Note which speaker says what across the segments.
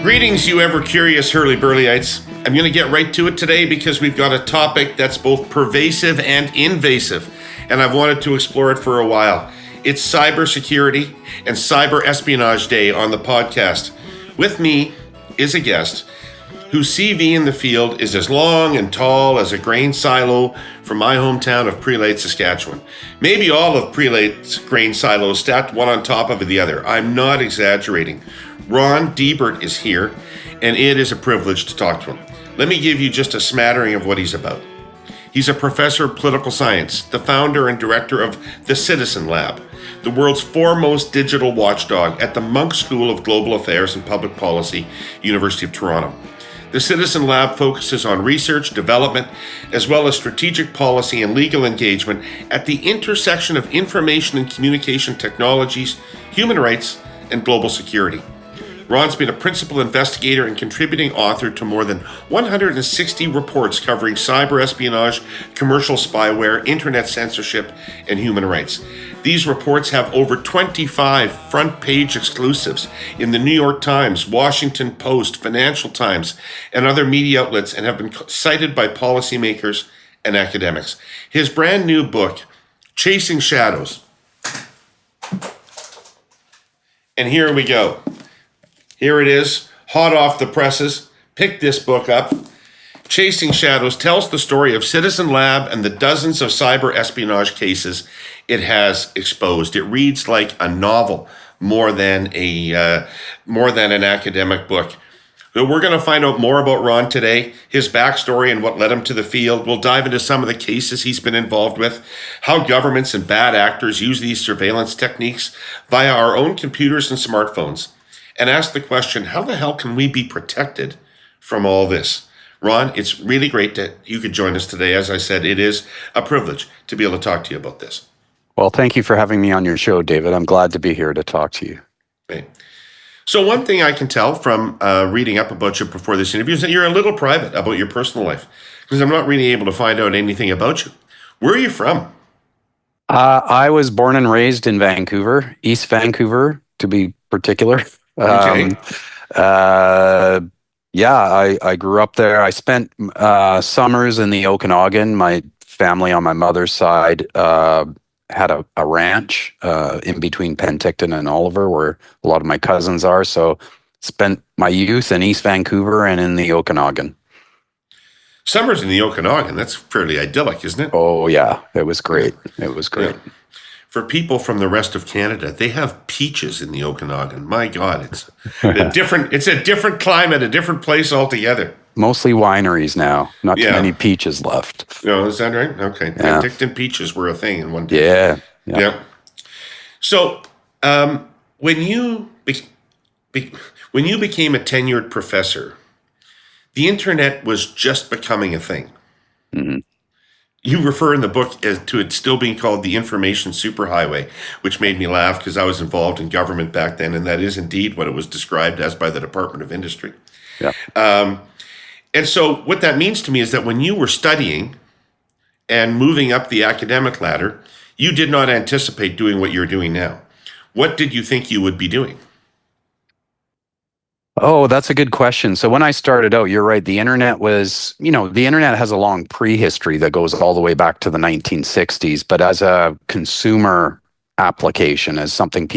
Speaker 1: Greetings, you ever-curious Herle Burly-ites. I'm going to get right to it today because we've got a topic that's both pervasive and invasive, and I've wanted to explore it for a while. It's Cybersecurity and Cyber Espionage Day on the podcast. With me is a guest whose CV in the field is as long and tall as a grain silo from my hometown of Prelate, Saskatchewan. Maybe all of Prelate's grain silos stacked one on top of the other. I'm not exaggerating. Ron Deibert is here, and it is a privilege to talk to him. Let me give you just a smattering of what he's about. He's a professor of political science, the founder and director of the Citizen Lab, the world's foremost digital watchdog at the Munk School of Global Affairs and Public Policy, University of Toronto. The Citizen Lab focuses on research, development, as well as strategic policy and legal engagement at the intersection of information and communication technologies, human rights, and global security. Ron's been a principal investigator and contributing author to more than 160 reports covering cyber espionage, commercial spyware, internet censorship, and human rights. These reports have over 25 front-page exclusives in the New York Times, Washington Post, Financial Times, and other media outlets, and have been cited by policymakers and academics. His brand new book, Chasing Shadows. And here we go. Here it is, hot off the presses. Pick this book up. Chasing Shadows tells the story of Citizen Lab and the dozens of cyber espionage cases it has exposed. It reads like a novel more than an academic book. But we're going to find out more about Ron today, his backstory and what led him to the field. We'll dive into some of the cases he's been involved with, how governments and bad actors use these surveillance techniques via our own computers and smartphones, and ask the question, how the hell can we be protected from all this? Ron, it's really great that you could join us today. As I said, it is a privilege to be able to talk to you about this.
Speaker 2: Well, thank you for having me on your show, David. I'm glad to be here to talk to you.
Speaker 1: Okay. So one thing I can tell from reading up about you before this interview is that you're a little private about your personal life, because I'm not really able to find out anything about you. Where are you from?
Speaker 2: I was born and raised in Vancouver, East Vancouver, to be particular.
Speaker 1: Okay.
Speaker 2: I grew up there. I spent summers in the Okanagan. My family on my mother's side had a ranch in between Penticton and Oliver, where a lot of my cousins are. So spent my youth in East Vancouver and in the Okanagan.
Speaker 1: Summers in the Okanagan, that's fairly idyllic, isn't it?
Speaker 2: Oh, yeah. It was great. It was great.
Speaker 1: Yeah. For people from the rest of Canada, they have peaches in the Okanagan. My God, it's a different climate, a different place altogether.
Speaker 2: Mostly wineries now. Not too many peaches left.
Speaker 1: No, is that right? Okay.
Speaker 2: Yeah.
Speaker 1: Penticton peaches were a thing in one day.
Speaker 2: Yeah.
Speaker 1: So, when you became a tenured professor, the internet was just becoming a thing.
Speaker 2: Mm-hmm.
Speaker 1: You refer in the book to it still being called the information superhighway, which made me laugh because I was involved in government back then, and that is indeed what it was described as by the Department of Industry.
Speaker 2: Yeah.
Speaker 1: And so what that means to me is that when you were studying and moving up the academic ladder, you did not anticipate doing what you're doing now. What did you think you would be doing?
Speaker 2: Oh, that's a good question. So when I started out, you're right. The internet has a long prehistory that goes all the way back to the 1960s. But as a consumer application, as something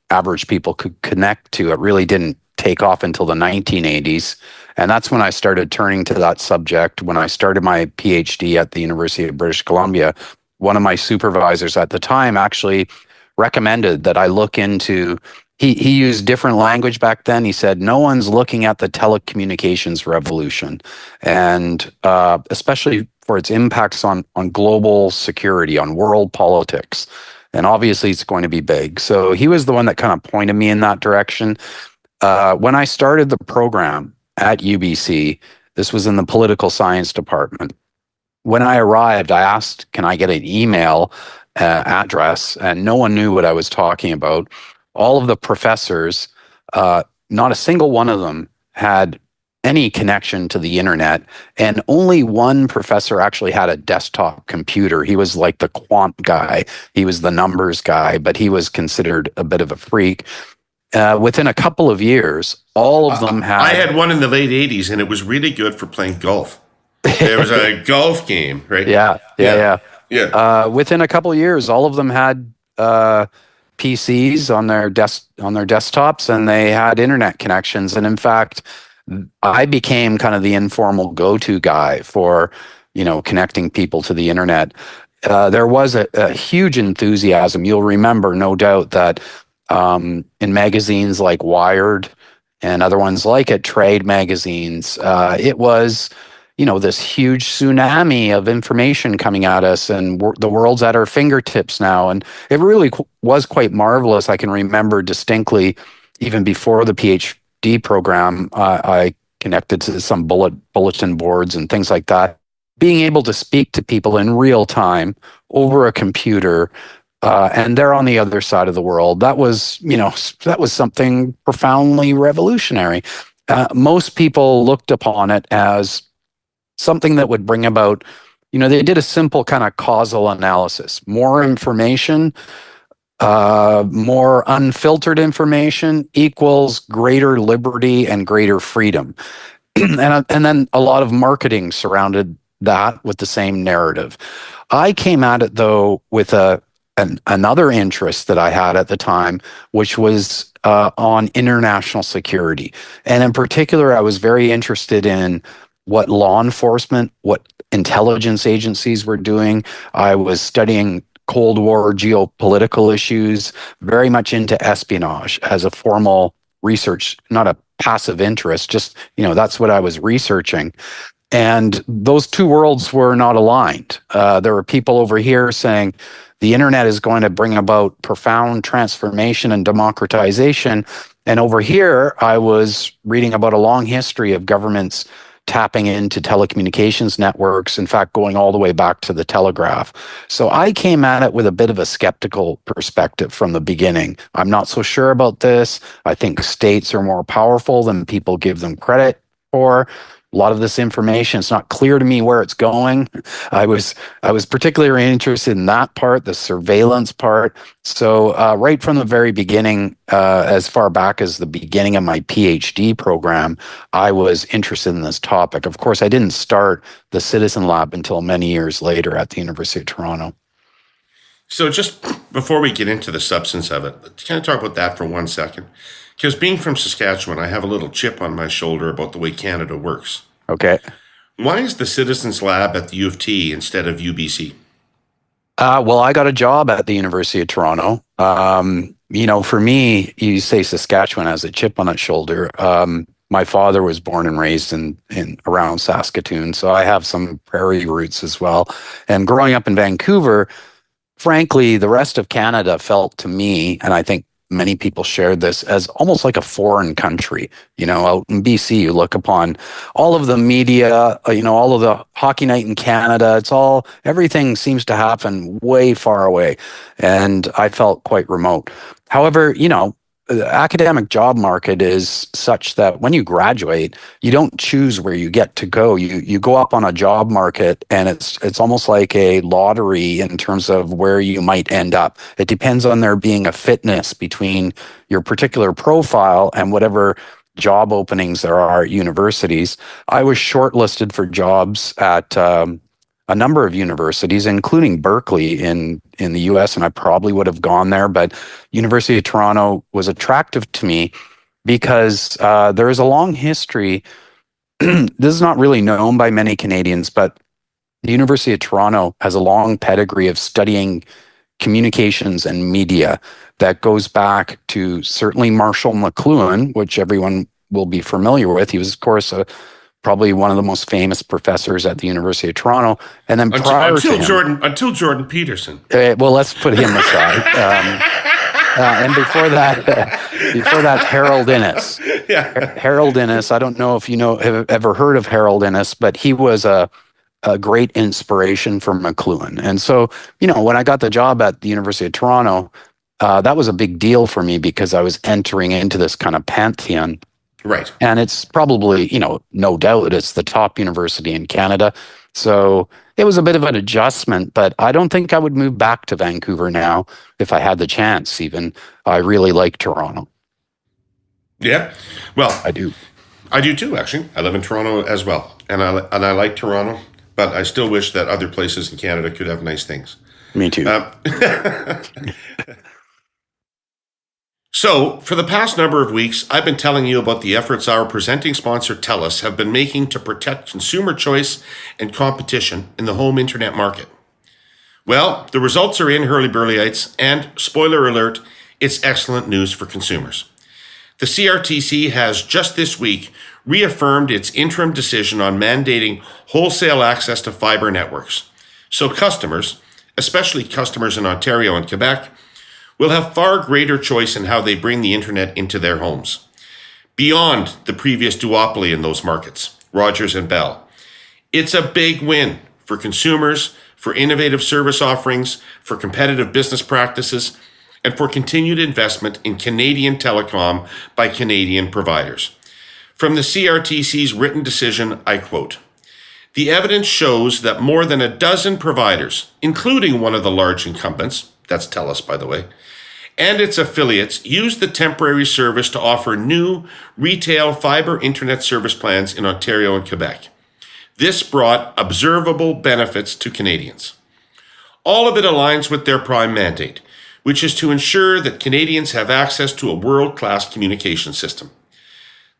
Speaker 2: average people could connect to, it really didn't take off until the 1980s. And that's when I started turning to that subject. When I started my PhD at the University of British Columbia, one of my supervisors at the time actually recommended that I look into. He used different language back then. He said, no one's looking at the telecommunications revolution, and especially for its impacts on global security, on world politics. And obviously, it's going to be big. So he was the one that kind of pointed me in that direction. When I started the program at UBC, this was in the political science department. When I arrived, I asked, can I get an email address? And no one knew what I was talking about. All of the professors, not a single one of them had any connection to the internet, and only one professor actually had a desktop computer. He was like the quant guy. He was the numbers guy, but he was considered a bit of a freak. Within a couple of years, all of them had.
Speaker 1: I had one in the late 80s, and it was really good for playing golf. There was a golf game, right?
Speaker 2: Yeah.
Speaker 1: Yeah.
Speaker 2: Within a couple of years, all of them had PCs on their desktops, and they had internet connections. And in fact, I became kind of the informal go-to guy for, connecting people to the internet. There was a huge enthusiasm. You'll remember, no doubt, that in magazines like Wired and other ones like it, trade magazines, it was, this huge tsunami of information coming at us, and the world's at our fingertips now. And it really was quite marvelous. I can remember distinctly, even before the PhD program, I connected to some bulletin boards and things like that. Being able to speak to people in real time over a computer, and they're on the other side of the world. That was something profoundly revolutionary. Most people looked upon it as something that would bring about, they did a simple kind of causal analysis. More information, more unfiltered information equals greater liberty and greater freedom. And then a lot of marketing surrounded that with the same narrative. I came at it, though, with another interest that I had at the time, which was on international security. And in particular, I was very interested in what law enforcement, what intelligence agencies were doing. I was studying Cold War geopolitical issues, very much into espionage as a formal research, not a passive interest, just, that's what I was researching. And those two worlds were not aligned. There were people over here saying the internet is going to bring about profound transformation and democratization. And over here, I was reading about a long history of governments tapping into telecommunications networks, in fact, going all the way back to the telegraph. So I came at it with a bit of a skeptical perspective from the beginning. I'm not so sure about this. I think states are more powerful than people give them credit for. A lot of this information, it's not clear to me where it's going. I was particularly interested in that part, the surveillance part. So right from the very beginning, as far back as the beginning of my PhD program, I was interested in this topic. Of course, I didn't start the Citizen Lab until many years later at the University of Toronto.
Speaker 1: So just before we get into the substance of it, can I talk about that for 1 second? Because being from Saskatchewan, I have a little chip on my shoulder about the way Canada works.
Speaker 2: Okay.
Speaker 1: Why is the Citizens Lab at the U of T instead of UBC?
Speaker 2: Well, I got a job at the University of Toronto. For me, you say Saskatchewan has a chip on its shoulder. My father was born and raised in around Saskatoon, so I have some prairie roots as well. And growing up in Vancouver, frankly, the rest of Canada felt to me, and I think many people shared this, as almost like a foreign country. Out in BC, you look upon all of the media, all of the hockey night in Canada. Everything seems to happen way far away. And I felt quite remote. However, the academic job market is such that when you graduate, you don't choose where you get to go. You go up on a job market, and it's almost like a lottery in terms of where you might end up. It depends on there being a fitness between your particular profile and whatever job openings there are at universities. I was shortlisted for jobs at a number of universities, including Berkeley in the US, and I probably would have gone there, but University of Toronto was attractive to me because there is a long history. This is not really known by many Canadians, but the University of Toronto has a long pedigree of studying communications and media that goes back to certainly Marshall McLuhan, which everyone will be familiar with. He was, of course, probably one of the most famous professors at the University of Toronto. And then
Speaker 1: until Jordan Peterson.
Speaker 2: Well, let's put him aside. And before that, Harold Innis.
Speaker 1: Yeah.
Speaker 2: Harold Innis. I don't know if have ever heard of Harold Innis, but he was a great inspiration for McLuhan. And so, when I got the job at the University of Toronto, that was a big deal for me because I was entering into this kind of pantheon.
Speaker 1: Right.
Speaker 2: And it's probably, no doubt it's the top university in Canada. So it was a bit of an adjustment, but I don't think I would move back to Vancouver now if I had the chance even. I really like Toronto.
Speaker 1: Yeah. Well,
Speaker 2: I do.
Speaker 1: I do too, actually. I live in Toronto as well. And I like Toronto, but I still wish that other places in Canada could have nice things.
Speaker 2: Me too.
Speaker 1: So, for the past number of weeks, I've been telling you about the efforts our presenting sponsor TELUS have been making to protect consumer choice and competition in the home internet market. Well, the results are in, Herle Burly-ites, and spoiler alert, it's excellent news for consumers. The CRTC has just this week reaffirmed its interim decision on mandating wholesale access to fiber networks. So customers, especially customers in Ontario and Quebec, will have far greater choice in how they bring the internet into their homes. Beyond the previous duopoly in those markets, Rogers and Bell. It's a big win for consumers, for innovative service offerings, for competitive business practices, and for continued investment in Canadian telecom by Canadian providers. From the CRTC's written decision, I quote, "The evidence shows that more than a dozen providers, including one of the large incumbents," that's TELUS, by the way, "and its affiliates used the temporary service to offer new retail fiber internet service plans in Ontario and Quebec. This brought observable benefits to Canadians. All of it aligns with their prime mandate, which is to ensure that Canadians have access to a world-class communication system.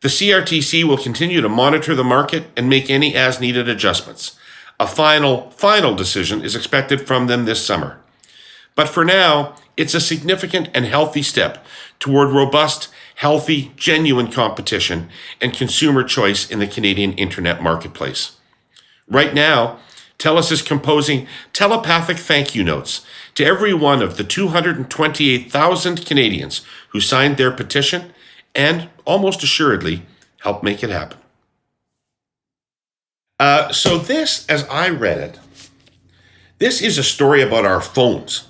Speaker 1: The CRTC will continue to monitor the market and make any as-needed adjustments. A final decision is expected from them this summer. But for now, it's a significant and healthy step toward robust, healthy, genuine competition and consumer choice in the Canadian internet marketplace. Right now, TELUS is composing telepathic thank you notes to every one of the 228,000 Canadians who signed their petition and, almost assuredly, helped make it happen." So this, as I read it, this is a story about our phones.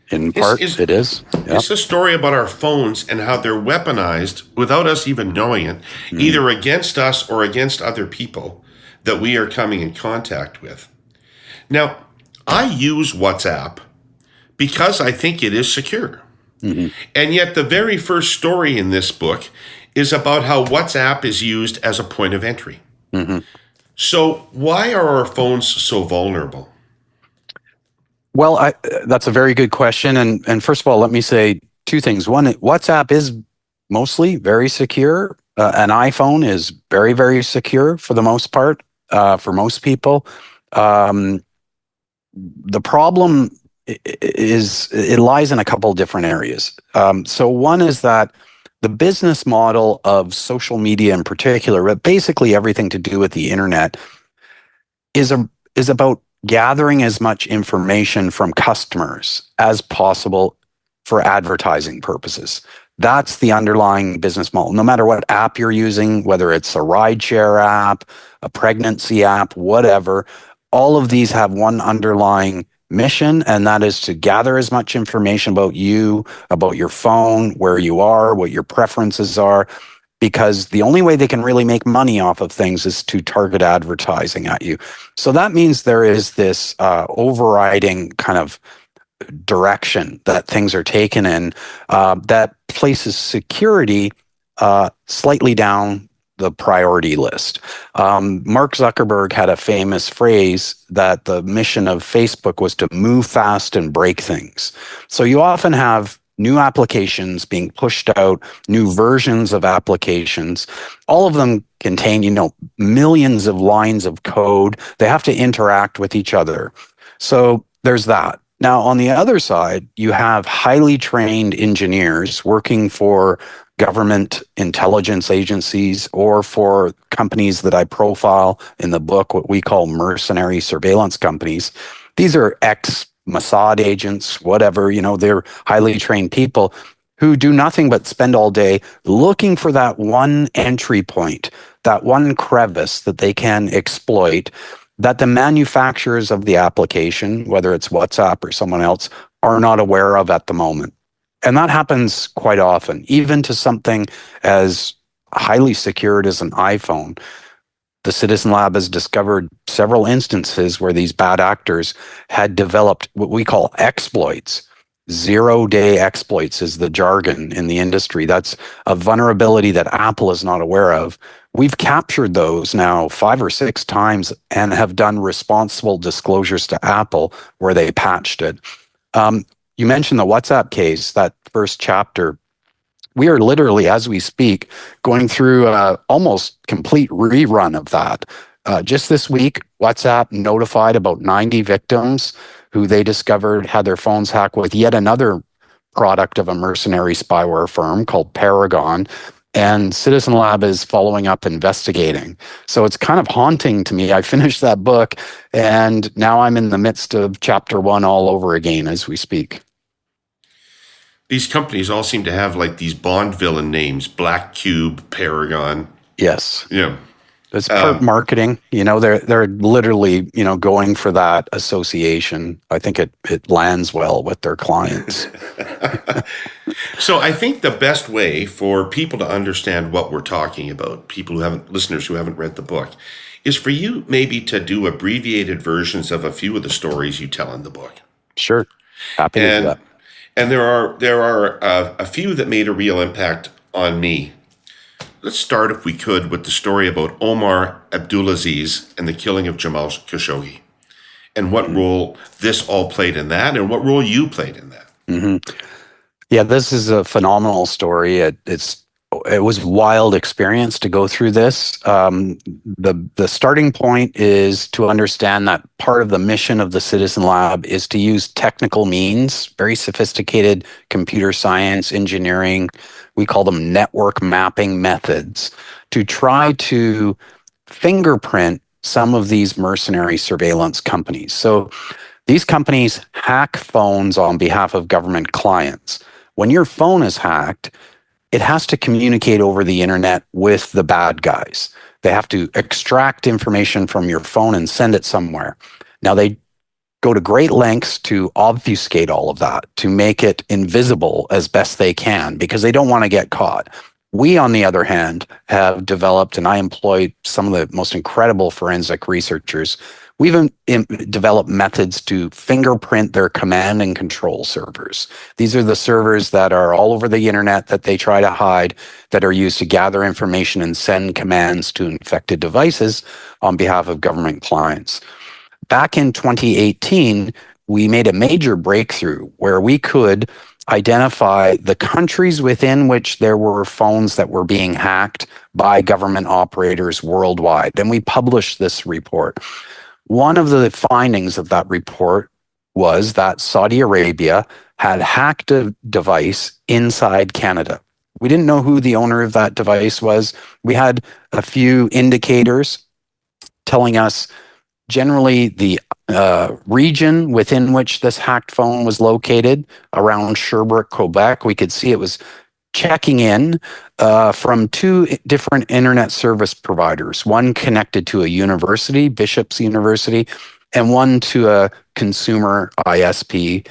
Speaker 2: In part, it is. Yep.
Speaker 1: It's a story about our phones and how they're weaponized without us even knowing it, either against us or against other people that we are coming in contact with. Now, I use WhatsApp because I think it is secure. Mm-hmm. And yet the very first story in this book is about how WhatsApp is used as a point of entry. Mm-hmm. So why are our phones so vulnerable?
Speaker 2: Well, that's a very good question. And first of all, let me say two things. One, WhatsApp is mostly very secure. An iPhone is very, very secure for the most part, for most people. The problem is it lies in a couple of different areas. So one is that the business model of social media in particular, but basically everything to do with the internet, is about gathering as much information from customers as possible for advertising purposes. That's the underlying business model. No matter what app you're using, whether it's a rideshare app, a pregnancy app, whatever, all of these have one underlying mission, and that is to gather as much information about you, about your phone, where you are, what your preferences are, because the only way they can really make money off of things is to target advertising at you. So that means there is this overriding kind of direction that things are taken in that places security slightly down the priority list. Mark Zuckerberg had a famous phrase that the mission of Facebook was to move fast and break things. So you often have new applications being pushed out, new versions of applications. All of them contain, millions of lines of code. They have to interact with each other. So there's that. Now, on the other side, you have highly trained engineers working for government intelligence agencies or for companies that I profile in the book, what we call mercenary surveillance companies. These are ex-Mossad agents, whatever, they're highly trained people who do nothing but spend all day looking for that one entry point, that one crevice that they can exploit, that the manufacturers of the application, whether it's WhatsApp or someone else, are not aware of at the moment. And that happens quite often, even to something as highly secured as an iPhone. The Citizen Lab has discovered several instances where these bad actors had developed what we call exploits Zero-day exploits is the jargon in the industry. That's a vulnerability that Apple is not aware of. We've captured those now 5 or 6 times and have done responsible disclosures to Apple where they patched it. You mentioned the WhatsApp case, that first chapter. We are literally, as we speak, going through an almost complete rerun of that. Just this week, WhatsApp notified about 90 victims who they discovered had their phones hacked with yet another product of a mercenary spyware firm called Paragon. And Citizen Lab is following up investigating. So it's kind of haunting to me. I finished that book, and now I'm in the midst of chapter 1 all over again as we speak.
Speaker 1: These companies all seem to have like these Bond villain names: Black Cube, Paragon.
Speaker 2: Yes.
Speaker 1: Yeah.
Speaker 2: It's part marketing. They're literally, going for that association. I think it lands well with their clients.
Speaker 1: So I think the best way for people to understand what we're talking about, listeners who haven't read the book, is for you maybe to do abbreviated versions of a few of the stories you tell in the book.
Speaker 2: Sure. Happy to do that.
Speaker 1: And there are a few that made a real impact on me. Let's start, if we could, with the story about Omar Abdulaziz and the killing of Jamal Khashoggi, and what role this all played in that, and what role you played in that.
Speaker 2: Mm-hmm. Yeah, this is a phenomenal story. It was a wild experience to go through this. The starting point is to understand that part of the mission of the Citizen Lab is to use technical means, very sophisticated computer science, engineering, we call them network mapping methods, to try to fingerprint some of these mercenary surveillance companies. So these companies hack phones on behalf of government clients. When your phone is hacked, it has to communicate over the internet with the bad guys. They have to extract information from your phone and send it somewhere. Now, they go to great lengths to obfuscate all of that, to make it invisible as best they can, because they don't want to get caught. We, on the other hand, have developed, and I employ some of the most incredible forensic researchers. We've developed methods to fingerprint their command and control servers. These are the servers that are all over the internet that they try to hide, that are used to gather information and send commands to infected devices on behalf of government clients. Back in 2018, we made a major breakthrough where we could identify the countries within which there were phones that were being hacked by government operators worldwide. And we published this report. One of the findings of that report was that Saudi Arabia had hacked a device inside Canada. We didn't know who the owner of that device was. We had a few indicators telling us generally the region within which this hacked phone was located, around Sherbrooke, Quebec. We could see it was checking in from 2 different internet service providers, one connected to a university, Bishop's University, and one to a consumer ISP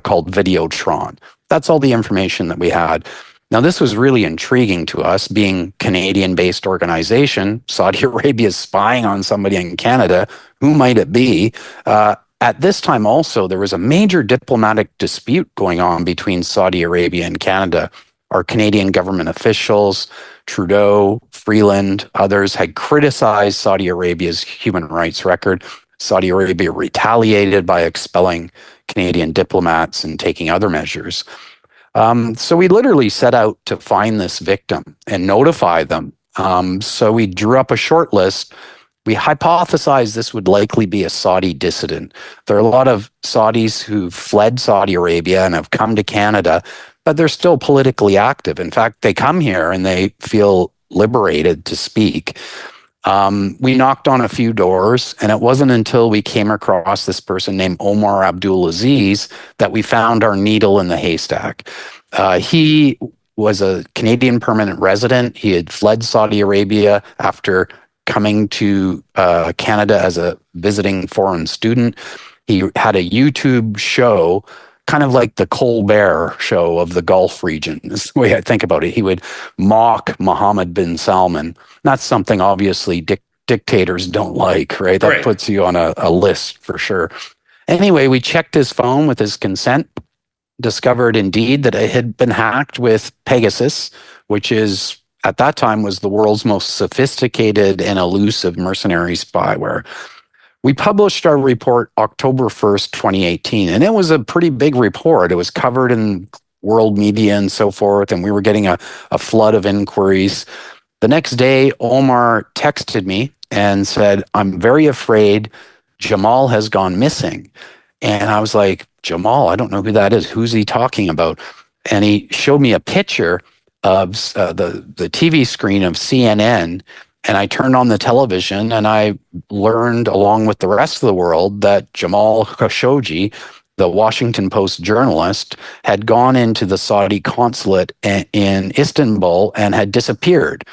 Speaker 2: called Videotron. That's all the information that we had. Now, this was really intriguing to us, being Canadian-based organization. Saudi Arabia is spying on somebody in Canada. Who might it be? At this time also, there was a major diplomatic dispute going on between Saudi Arabia and Canada. Our Canadian government officials, Trudeau, Freeland, others had criticized Saudi Arabia's human rights record. Saudi Arabia retaliated by expelling Canadian diplomats and taking other measures. So we literally set out to find this victim and notify them. So we drew up a short list. We hypothesized this would likely be a Saudi dissident. There are a lot of Saudis who fled Saudi Arabia and have come to Canada, but they're still politically active. In fact, they come here and they feel liberated to speak. We knocked on a few doors, and it wasn't until we came across this person named Omar Abdulaziz that we found our needle in the haystack. He was a Canadian permanent resident. He had fled Saudi Arabia after coming to Canada as a visiting foreign student. He had a YouTube show, kind of like the Colbert show of the Gulf region, is the way I think about it. He would mock Mohammed bin Salman. That's something obviously dictators don't like, right? That puts you on a list for sure. Anyway, we checked his phone with his consent. discovered indeed that it had been hacked with Pegasus, which is at that time was the world's most sophisticated and elusive mercenary spyware. We published our report October 1st, 2018, and it was a pretty big report. It was covered in world media and so forth, and we were getting a flood of inquiries. The next day, Omar texted me and said, "I'm very afraid Jamal has gone missing." And I was like, "Jamal, I don't know who that is. Who's he talking about?" And he showed me a picture of the TV screen of CNN. And I turned on the television and I learned, along with the rest of the world, that Jamal Khashoggi, the Washington Post journalist, had gone into the Saudi consulate in Istanbul and had disappeared.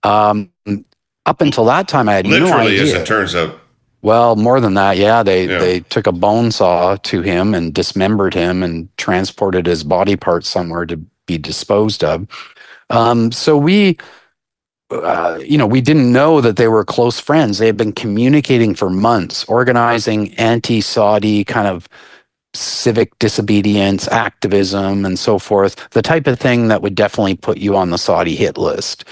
Speaker 2: Up until that time, I had no idea.
Speaker 1: Literally, as it turns out.
Speaker 2: Well, more than that, yeah. They took a bone saw to him and dismembered him and transported his body parts somewhere to be disposed of. So we didn't know that they were close friends. They had been communicating for months, organizing anti-Saudi kind of civic disobedience, activism, and so forth, the type of thing that would definitely put you on the Saudi hit list.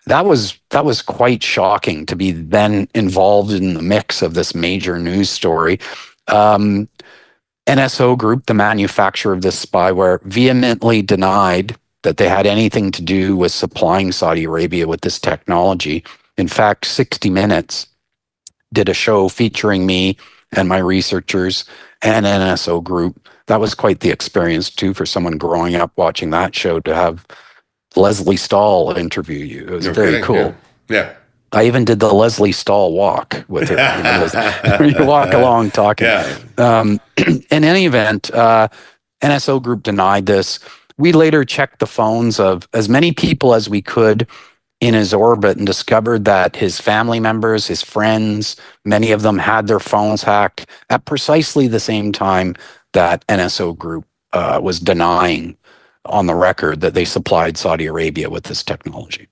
Speaker 2: That was quite shocking to be then involved in the mix of this major news story. NSO Group, the manufacturer of this spyware, vehemently denied that they had anything to do with supplying Saudi Arabia with this technology. In fact, 60 Minutes did a show featuring me and my researchers and NSO Group. That was quite the experience, too, for someone growing up watching that show to have Leslie Stahl interview you. It was very cool.
Speaker 1: Yeah.
Speaker 2: I even did the Leslie Stahl walk with her. You walk along talking. Yeah. In any event, NSO Group denied this. We later checked the phones of as many people as we could in his orbit and discovered that his family members, his friends, many of them had their phones hacked at precisely the same time that NSO Group was denying on the record that they supplied Saudi Arabia with this technology.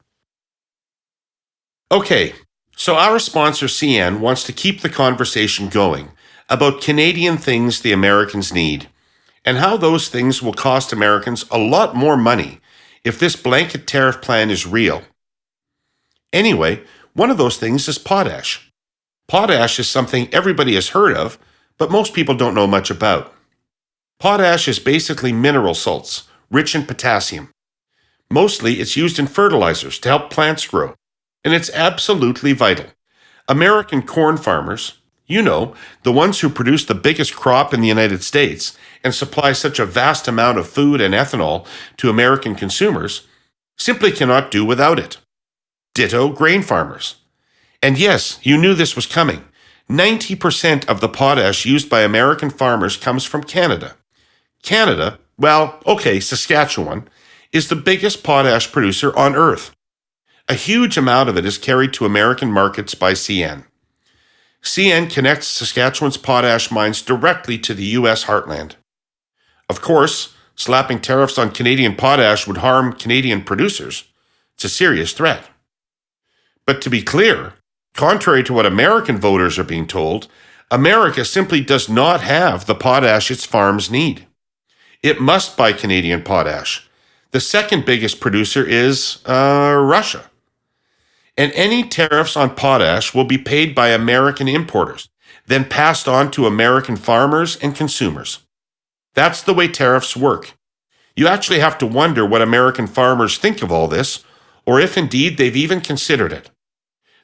Speaker 1: Okay, so our sponsor CN wants to keep the conversation going about Canadian things the Americans need and how those things will cost Americans a lot more money if this blanket tariff plan is real. Anyway, one of those things is potash. Potash is something everybody has heard of, but most people don't know much about. Potash is basically mineral salts, rich in potassium. Mostly it's used in fertilizers to help plants grow, and it's absolutely vital. American corn farmers, the ones who produce the biggest crop in the United States and supply such a vast amount of food and ethanol to American consumers, simply cannot do without it. Ditto grain farmers. And yes, you knew this was coming. 90% of the potash used by American farmers comes from Canada. Canada, Saskatchewan, is the biggest potash producer on Earth. A huge amount of it is carried to American markets by CN. CN connects Saskatchewan's potash mines directly to the U.S. heartland. Of course, slapping tariffs on Canadian potash would harm Canadian producers. It's a serious threat. But to be clear, contrary to what American voters are being told, America simply does not have the potash its farms need. It must buy Canadian potash. The second biggest producer is Russia. And any tariffs on potash will be paid by American importers, then passed on to American farmers and consumers. That's the way tariffs work. You actually have to wonder what American farmers think of all this, or if indeed they've even considered it.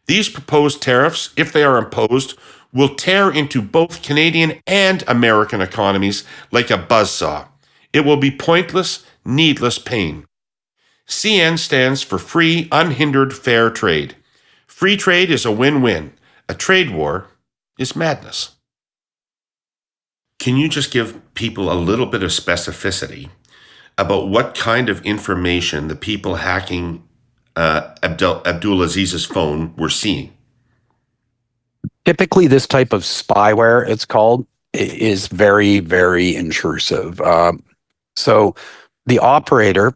Speaker 1: These proposed tariffs, if they are imposed, will tear into both Canadian and American economies like a buzzsaw. It will be pointless, needless pain. CN stands for Free, Unhindered, Fair Trade. Free trade is a win-win. A trade war is madness. Can you just give people a little bit of specificity about what kind of information the people hacking Abdulaziz's phone were seeing?
Speaker 2: Typically, this type of spyware, it's called, is very, very intrusive. So the operator,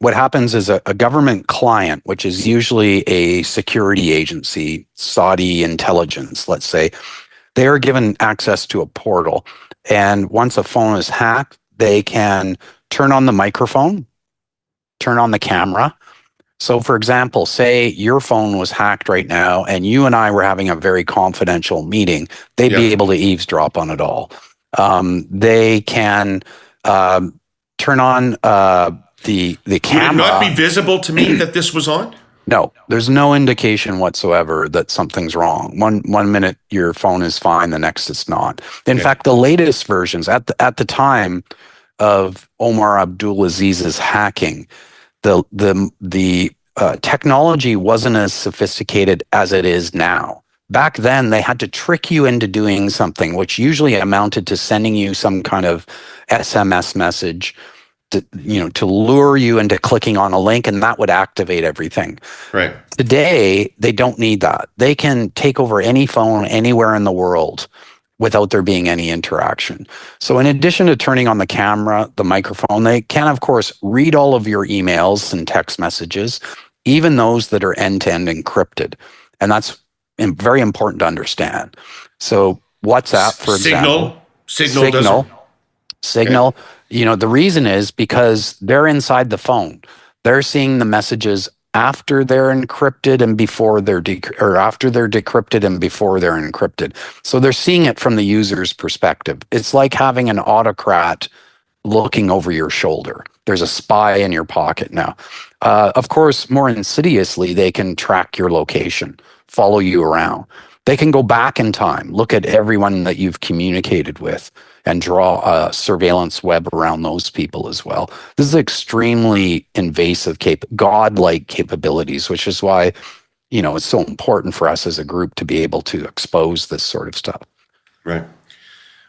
Speaker 2: what happens is a government client, which is usually a security agency, Saudi intelligence, let's say, they are given access to a portal. And once a phone is hacked, They can turn on the microphone, turn on the camera. So, for example, say your phone was hacked right now and you and I were having a very confidential meeting, they'd be able to eavesdrop on it all. They can turn on the camera.
Speaker 1: Would it not be visible to me that this was on?
Speaker 2: No, there's no indication whatsoever that something's wrong. One minute your phone is fine, the next it's not. In fact, the latest versions at the time of Omar Abdulaziz's hacking, the technology wasn't as sophisticated as it is now. Back then, they had to trick you into doing something, which usually amounted to sending you some kind of SMS message to lure you into clicking on a link, and that would activate everything.
Speaker 1: Right.
Speaker 2: Today, they don't need that. They can take over any phone anywhere in the world without there being any interaction. So in addition to turning on the camera, the microphone, they can, of course, read all of your emails and text messages, even those that are end-to-end encrypted. And that's very important to understand. So WhatsApp, for example. Signal. Okay. The reason is because they're inside the phone. They're seeing the messages after they're encrypted and before they're after they're decrypted and before they're encrypted. So they're seeing it from the user's perspective. It's like having an autocrat looking over your shoulder. There's a spy in your pocket now. Of course, more insidiously, they can track your location, follow you around. They can go back in time, look at everyone that you've communicated with, and draw a surveillance web around those people as well. This is extremely invasive, godlike capabilities, which is why, it's so important for us as a group to be able to expose this sort of stuff.
Speaker 1: Right.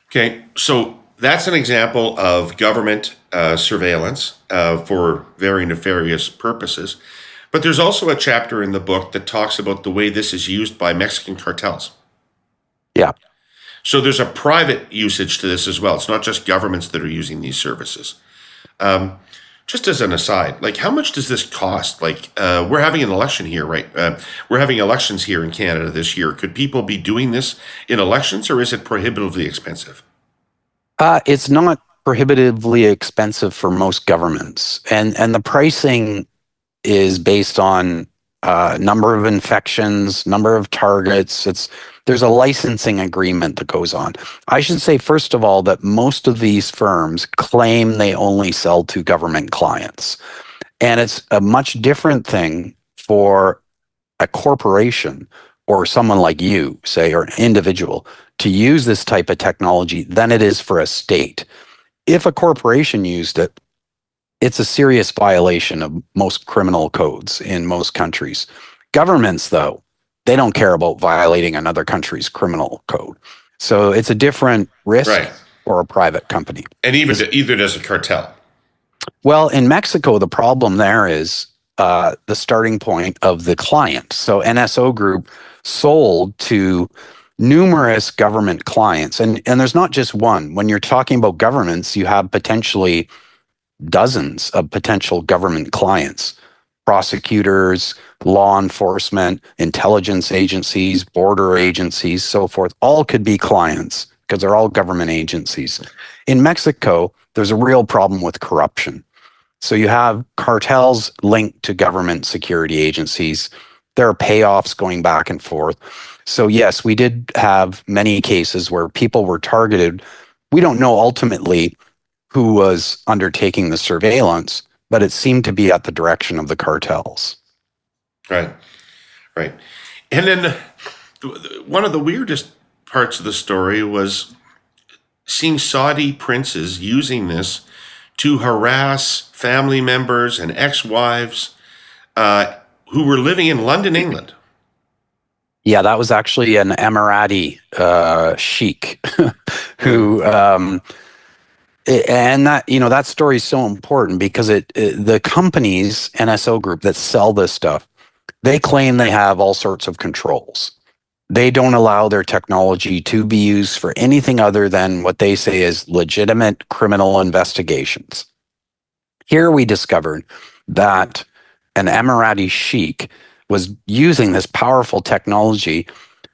Speaker 1: Okay. So that's an example of government surveillance for very nefarious purposes. But there's also a chapter in the book that talks about the way this is used by Mexican cartels.
Speaker 2: Yeah.
Speaker 1: So there's a private usage to this as well. It's not just governments that are using these services. Just as an aside, how much does this cost? We're having an election here, right? We're having elections here in Canada this year. Could people be doing this in elections, or is it prohibitively expensive?
Speaker 2: It's not prohibitively expensive for most governments. And the pricing is based on number of infections, number of targets. There's a licensing agreement that goes on. I should say, first of all, that most of these firms claim they only sell to government clients. And it's a much different thing for a corporation or someone like you, say, or an individual, to use this type of technology than it is for a state. If a corporation used it, it's a serious violation of most criminal codes in most countries. Governments, though, they don't care about violating another country's criminal code. So it's a different risk for a private company.
Speaker 1: And either does a cartel.
Speaker 2: Well, in Mexico, the problem there is the starting point of the client. So NSO Group sold to numerous government clients. And there's not just one. When you're talking about governments, you have potentially dozens of potential government clients, prosecutors, law enforcement, intelligence agencies, border agencies, so forth. All could be clients because they're all government agencies. In Mexico, there's a real problem with corruption. So you have cartels linked to government security agencies. There are payoffs going back and forth. So yes, we did have many cases where people were targeted. We don't know ultimately who was undertaking the surveillance, but it seemed to be at the direction of the cartels.
Speaker 1: Right. And then one of the weirdest parts of the story was seeing Saudi princes using this to harass family members and ex-wives who were living in London, England.
Speaker 2: Yeah, that was actually an Emirati sheik who... and that story is so important because the companies, NSO Group, that sell this stuff, they claim they have all sorts of controls. They don't allow their technology to be used for anything other than what they say is legitimate criminal investigations. Here we discovered that an Emirati sheik was using this powerful technology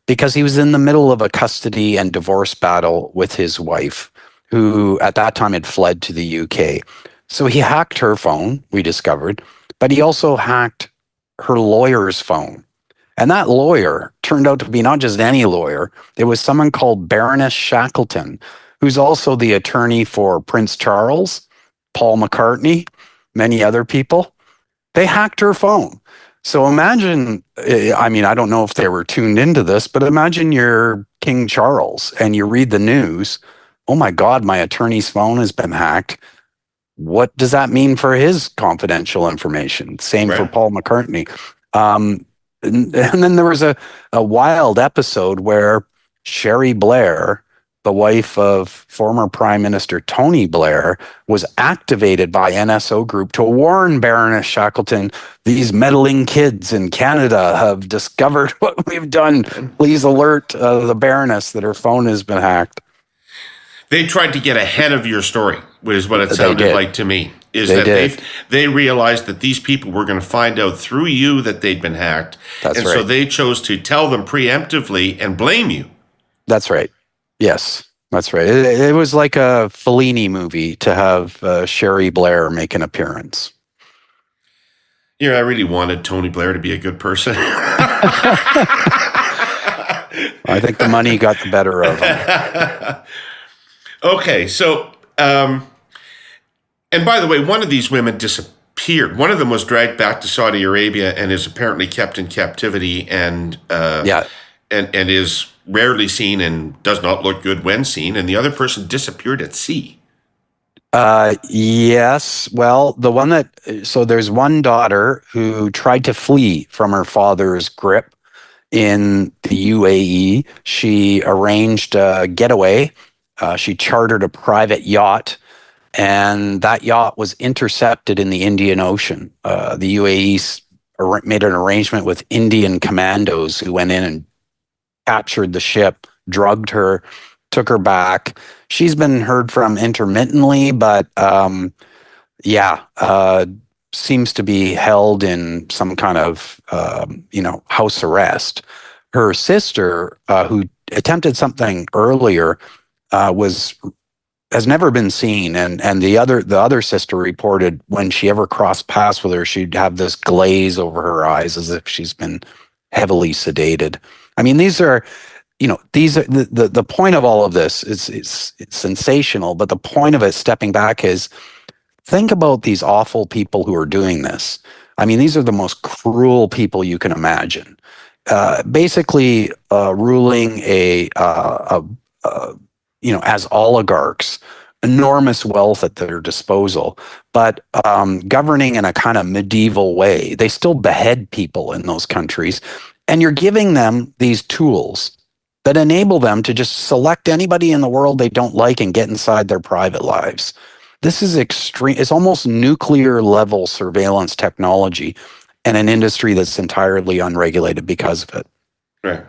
Speaker 2: because he was in the middle of a custody and divorce battle with his wife. who at that time had fled to the UK. So he hacked her phone, we discovered, but he also hacked her lawyer's phone. And that lawyer turned out to be not just any lawyer, it was someone called Baroness Shackleton, who's also the attorney for Prince Charles, Paul McCartney, many other people. They hacked her phone. So imagine, I mean, I don't know if they were tuned into this, but imagine you're King Charles and you read the news. Oh my God, my attorney's phone has been hacked. What does that mean for his confidential information? Same for Paul McCartney. And then there was a wild episode where Sherry Blair, the wife of former Prime Minister Tony Blair, was activated by NSO Group to warn Baroness Shackleton, these meddling kids in Canada have discovered what we've done. Please alert the Baroness that her phone has been hacked.
Speaker 1: They tried to get ahead of your story, which is what it sounded like to me. They realized that these people were going to find out through you that they'd been hacked.
Speaker 2: That's right.
Speaker 1: So they chose to tell them preemptively and blame you.
Speaker 2: That's right. Yes, that's right. It was like a Fellini movie to have Sherry Blair make an appearance.
Speaker 1: Yeah, I really wanted Tony Blair to be a good person.
Speaker 2: I think the money got the better of him.
Speaker 1: Okay, so, and by the way, one of these women disappeared. One of them was dragged back to Saudi Arabia and is apparently kept in captivity and is rarely seen and does not look good when seen. And the other person disappeared at sea.
Speaker 2: Yes. Well, so there's one daughter who tried to flee from her father's grip in the UAE. She arranged a getaway. She chartered a private yacht, and that yacht was intercepted in the Indian Ocean. The UAE made an arrangement with Indian commandos who went in and captured the ship, drugged her, took her back. She's been heard from intermittently, but seems to be held in some kind of house arrest. Her sister, who attempted something earlier, has never been seen, and the other sister reported when she ever crossed paths with her, she'd have this glaze over her eyes as if she's been heavily sedated. I mean, these are the point of all of this is it's sensational, but the point of it, stepping back, is think about these awful people who are doing this. I mean, these are the most cruel people you can imagine. Basically, ruling as oligarchs, enormous wealth at their disposal, but governing in a kind of medieval way. They still behead people in those countries, and you're giving them these tools that enable them to just select anybody in the world they don't like and get inside their private lives. This is extreme. It's almost nuclear level surveillance technology, and an industry that's entirely unregulated because of it.
Speaker 1: Right.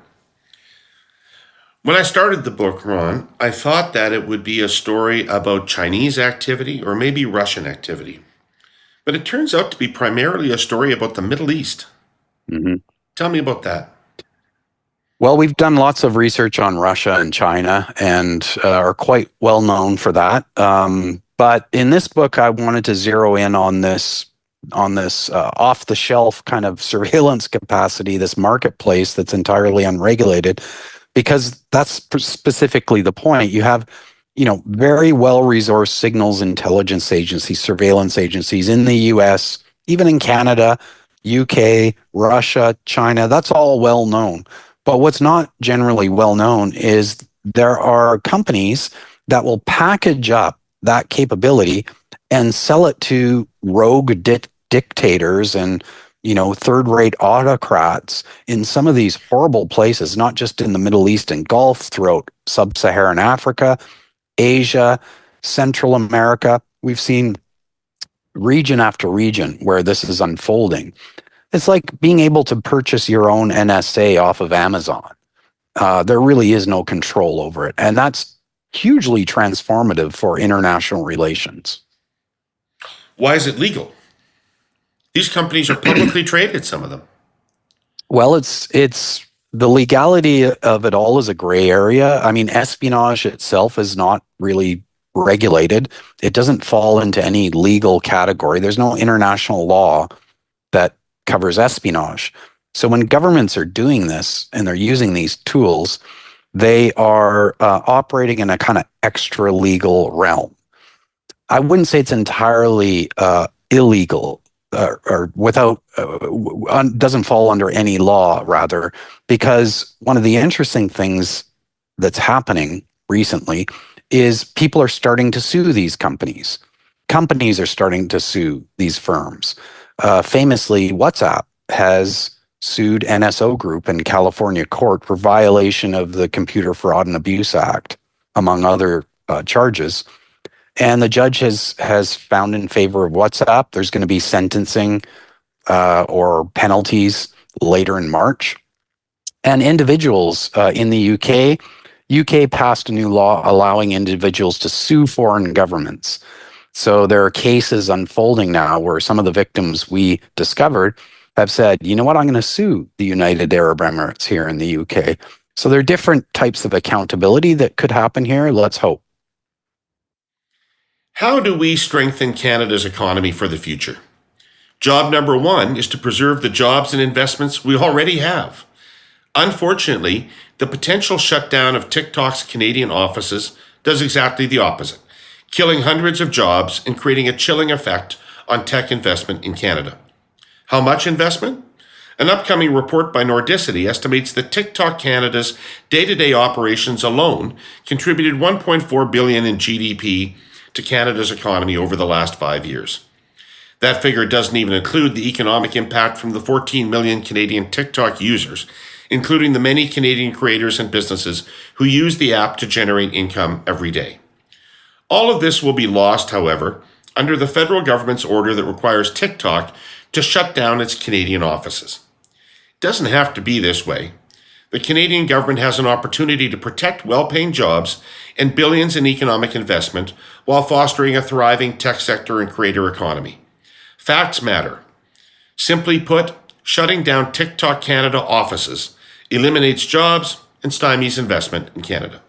Speaker 1: When I started the book, Ron, I thought that it would be a story about Chinese activity or maybe Russian activity. But it turns out to be primarily a story about the Middle East.
Speaker 2: Mm-hmm.
Speaker 1: Tell me about that.
Speaker 2: Well, we've done lots of research on Russia and China and are quite well known for that. But in this book, I wanted to zero in on this off-the-shelf kind of surveillance capacity, this marketplace that's entirely unregulated, because that's specifically the point. You have, very well-resourced signals intelligence agencies, surveillance agencies in the US, even in Canada, UK, Russia, China. That's all well known. But what's not generally well known is there are companies that will package up that capability and sell it to rogue dictators and third-rate autocrats in some of these horrible places, not just in the Middle East and Gulf, throughout sub-Saharan Africa, Asia, Central America. We've seen region after region where this is unfolding. It's like being able to purchase your own NSA off of Amazon. There really is no control over it. And that's hugely transformative for international relations.
Speaker 1: Why is it legal? These companies are publicly traded, some of them.
Speaker 2: Well, it's the legality of it all is a gray area. I mean, espionage itself is not really regulated. It doesn't fall into any legal category. There's no international law that covers espionage. So when governments are doing this and they're using these tools, they are operating in a kind of extra legal realm. I wouldn't say it's entirely illegal or without doesn't fall under any law, rather, because one of the interesting things that's happening recently is people are starting to sue these companies. Companies are starting to sue these firms. Famously, WhatsApp has sued NSO Group in California court for violation of the Computer Fraud and Abuse Act, among other charges. And the judge has found in favor of WhatsApp. There's going to be sentencing or penalties later in March. And individuals in the UK passed a new law allowing individuals to sue foreign governments. So there are cases unfolding now where some of the victims we discovered have said, you know what, I'm going to sue the United Arab Emirates here in the UK. So there are different types of accountability that could happen here. Let's hope.
Speaker 1: How do we strengthen Canada's economy for the future? Job number one is to preserve the jobs and investments we already have. Unfortunately, the potential shutdown of TikTok's Canadian offices does exactly the opposite, killing hundreds of jobs and creating a chilling effect on tech investment in Canada. How much investment? An upcoming report by Nordicity estimates that TikTok Canada's day-to-day operations alone contributed $1.4 billion in GDP to Canada's economy over the last 5 years. That figure doesn't even include the economic impact from the 14 million Canadian TikTok users, including the many Canadian creators and businesses who use the app to generate income every day. All of this will be lost, however, under the federal government's order that requires TikTok to shut down its Canadian offices. It doesn't have to be this way. The Canadian government has an opportunity to protect well-paying jobs and billions in economic investment while fostering a thriving tech sector and creator economy. Facts matter. Simply put, shutting down TikTok Canada offices eliminates jobs and stymies investment in Canada.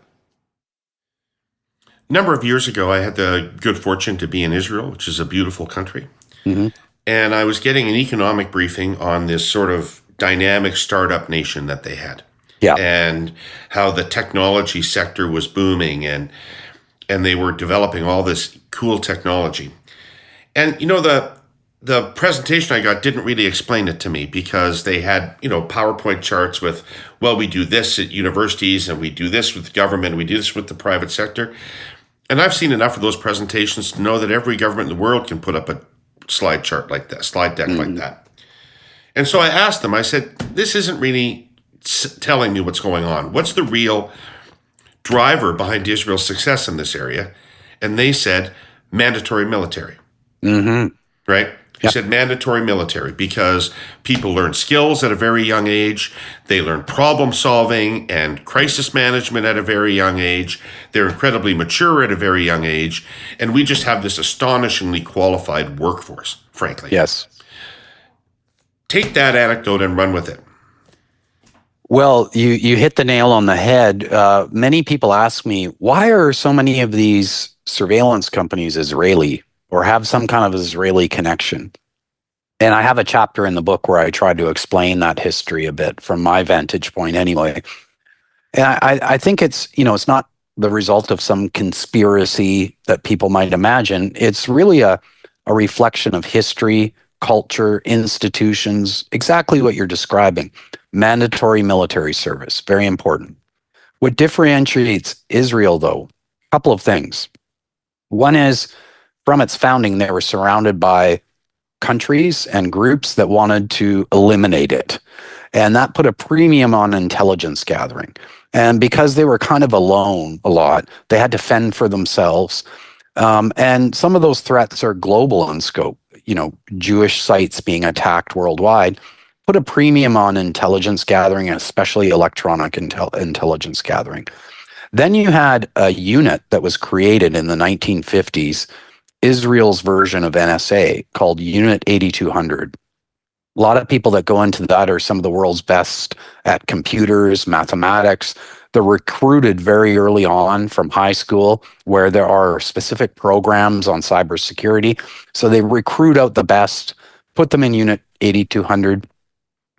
Speaker 1: A number of years ago, I had the good fortune to be in Israel, which is a beautiful country. Mm-hmm. And I was getting an economic briefing on this sort of dynamic startup nation that they had.
Speaker 2: Yeah.
Speaker 1: And how the technology sector was booming and they were developing all this cool technology. And, you know, the presentation I got didn't really explain it to me because they had, you know, PowerPoint charts with, well, we do this at universities and we do this with government, we do this with the private sector. And I've seen enough of those presentations to know that every government in the world can put up a slide chart like that, slide deck like that. And so I asked them, I said, this isn't really telling me what's going on. What's the real driver behind Israel's success in this area? And they said, mandatory military. Mm-hmm. Right? He said mandatory military because people learn skills at a very young age. They learn problem solving and crisis management at a very young age. They're incredibly mature at a very young age. And we just have this astonishingly qualified workforce, frankly.
Speaker 2: Yes.
Speaker 1: Take that anecdote and run with it.
Speaker 2: Well, you hit the nail on the head. Many people ask me, why are so many of these surveillance companies Israeli or have some kind of Israeli connection? And I have a chapter in the book where I try to explain that history a bit from my vantage point anyway. And I think it's, you know, it's not the result of some conspiracy that people might imagine. It's really a reflection of history, culture, institutions, exactly what you're describing. Mandatory military service, very important. What differentiates Israel, though, a couple of things. One is, from its founding, they were surrounded by countries and groups that wanted to eliminate it. And that put a premium on intelligence gathering. And because they were kind of alone a lot, they had to fend for themselves. And some of those threats are global in scope. You know, Jewish sites being attacked worldwide put a premium on intelligence gathering, especially electronic intelligence gathering. Then you had a unit that was created in the 1950s, Israel's version of NSA, called Unit 8200, A lot of people that go into that are some of the world's best at computers, mathematics. They're recruited very early on from high school where there are specific programs on cybersecurity. So they recruit out the best, put them in Unit 8200,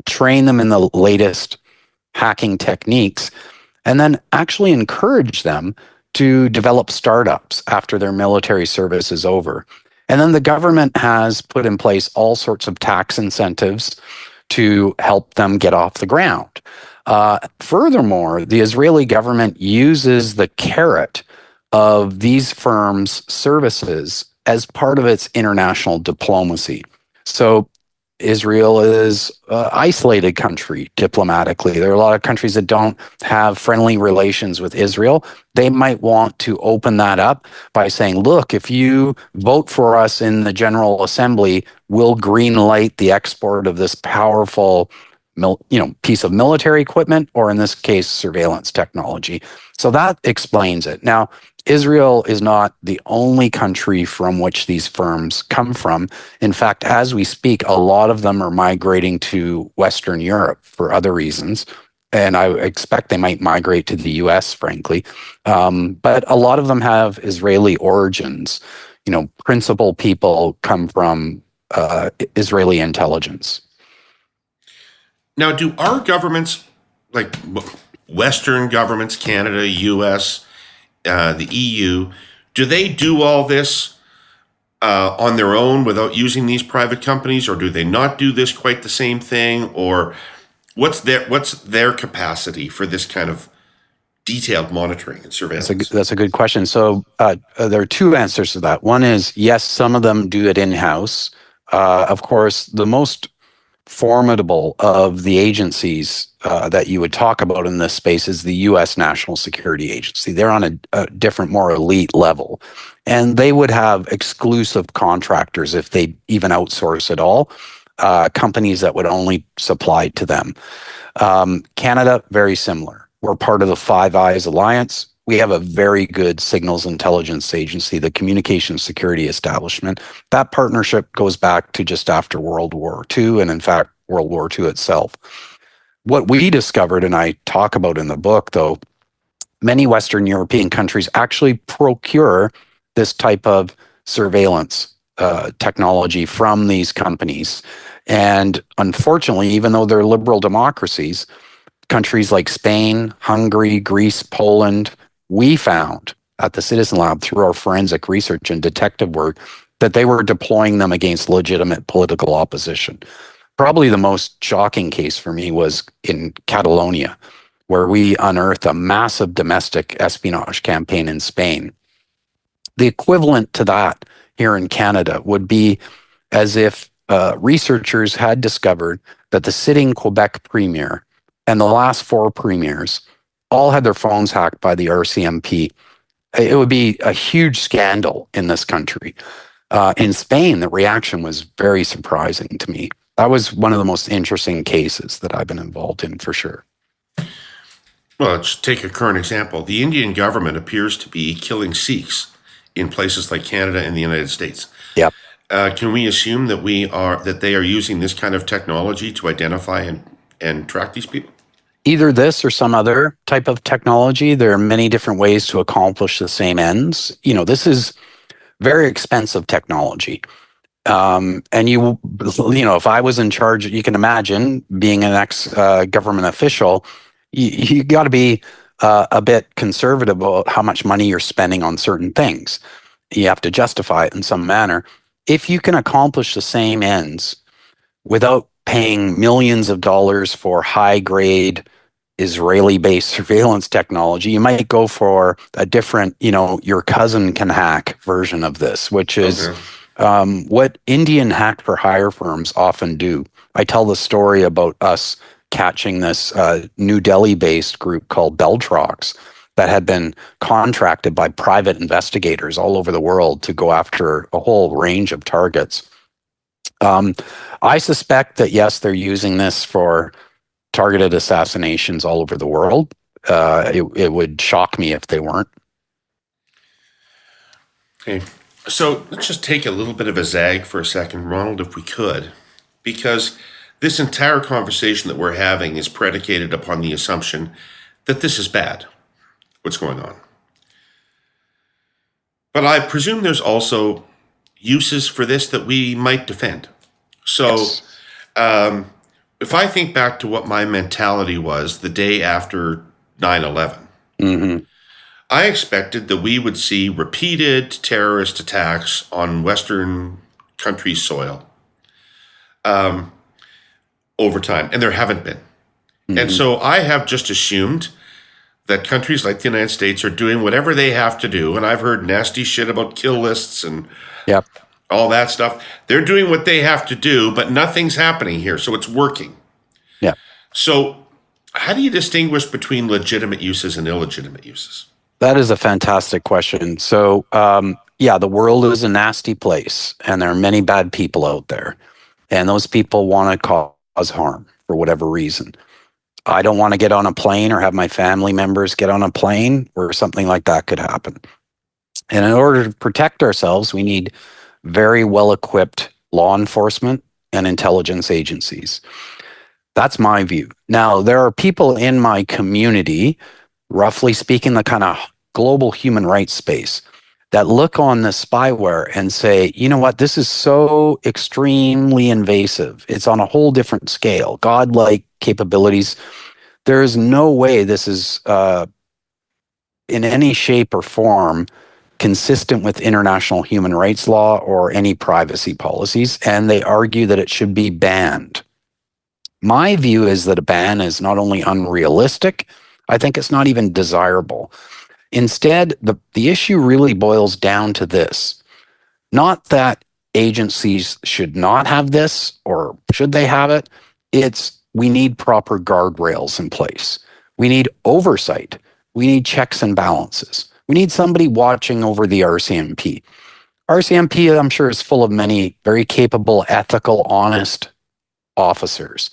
Speaker 2: train them in the latest hacking techniques, and then actually encourage them to develop startups after their military service is over. And then the government has put in place all sorts of tax incentives to help them get off the ground. Furthermore, the Israeli government uses the carrot of these firms' services as part of its international diplomacy. So Israel is an isolated country diplomatically. There are a lot of countries that don't have friendly relations with Israel. They might want to open that up by saying, look, if you vote for us in the General Assembly, we'll green light the export of this powerful piece of military equipment, or in this case, surveillance technology. So that explains it. Now, Israel is not the only country from which these firms come from. In fact, as we speak, a lot of them are migrating to Western Europe for other reasons. And I expect they might migrate to the US, frankly. But a lot of them have Israeli origins. Principal people come from Israeli intelligence.
Speaker 1: Now, do our governments, like Western governments, Canada, US, the EU, do they do all this on their own without using these private companies, or do they not do this quite the same thing? Or what's their capacity for this kind of detailed monitoring and surveillance?
Speaker 2: That's a good question. So there are two answers to that. One is yes, some of them do it in-house. Of course, the most formidable of the agencies that you would talk about in this space is the U.S. National Security Agency. They're on a different, more elite level. And they would have exclusive contractors if they even outsource at all, companies that would only supply to them. Canada, very similar. We're part of the Five Eyes Alliance. We have a very good signals intelligence agency, the Communications Security Establishment. That partnership goes back to just after World War II, and in fact, World War II itself. What we discovered, and I talk about in the book, though, many Western European countries actually procure this type of surveillance technology from these companies. And unfortunately, even though they're liberal democracies, countries like Spain, Hungary, Greece, Poland, we found at the Citizen Lab through our forensic research and detective work that they were deploying them against legitimate political opposition. Probably the most shocking case for me was in Catalonia, where we unearthed a massive domestic espionage campaign in Spain. The equivalent to that here in Canada would be as if researchers had discovered that the sitting Quebec premier and the last four premiers all had their phones hacked by the RCMP. It would be a huge scandal in this country. In Spain, the reaction was very surprising to me. That was one of the most interesting cases that I've been involved in, for sure.
Speaker 1: Well, let's take a current example. The Indian government appears to be killing Sikhs in places like Canada and the United States.
Speaker 2: Yep.
Speaker 1: Can we assume that they are using this kind of technology to identify and track these people?
Speaker 2: Either this or some other type of technology. There are many different ways to accomplish the same ends. This is very expensive technology. And if I was in charge, you can imagine being an ex-government official, you got to be a bit conservative about how much money you're spending on certain things. You have to justify it in some manner. If you can accomplish the same ends without paying millions of dollars for high-grade Israeli-based surveillance technology, you might go for a different, your cousin can hack version of this, which is what Indian hack for hire firms often do. I tell the story about us catching this New Delhi-based group called Beltrox that had been contracted by private investigators all over the world to go after a whole range of targets. I suspect that, yes, they're using this for targeted assassinations all over the world. It would shock me if they weren't.
Speaker 1: Okay. So let's just take a little bit of a zag for a second, Ronald, if we could, because This entire conversation that we're having is predicated upon the assumption that this is bad, what's going on. But I presume there's also uses for this that we might defend. So
Speaker 2: Yes.
Speaker 1: If I think back to what my mentality was the day after 9/11, I expected that we would see repeated terrorist attacks on Western countries' soil over time, and there haven't been. And so I have just assumed that countries like the United States are doing whatever they have to do. And I've heard nasty shit about kill lists and
Speaker 2: Yep.
Speaker 1: all that stuff. They're doing what they have to do, but nothing's happening here. So it's working.
Speaker 2: Yeah.
Speaker 1: So how do you distinguish between legitimate uses and illegitimate uses?
Speaker 2: That is a fantastic question. So, the world is a nasty place, and there are many bad people out there, and those people want to cause harm for whatever reason. I don't want to get on a plane or have my family members get on a plane where something like that could happen. And in order to protect ourselves, we need very well-equipped law enforcement and intelligence agencies. That's my view. Now, there are people in my community, roughly speaking, the kind of global human rights space, that look on the spyware and say, you know what, this is so extremely invasive. It's on a whole different scale, godlike capabilities. There is no way this is in any shape or form consistent with international human rights law or any privacy policies, and they argue that it should be banned. My view is that a ban is not only unrealistic, I think it's not even desirable. Instead, the issue really boils down to this. Not that agencies should not have this or should they have it. It's we need proper guardrails in place. We need oversight. We need checks and balances. We need somebody watching over the RCMP. RCMP, I'm sure, is full of many very capable, ethical, honest officers.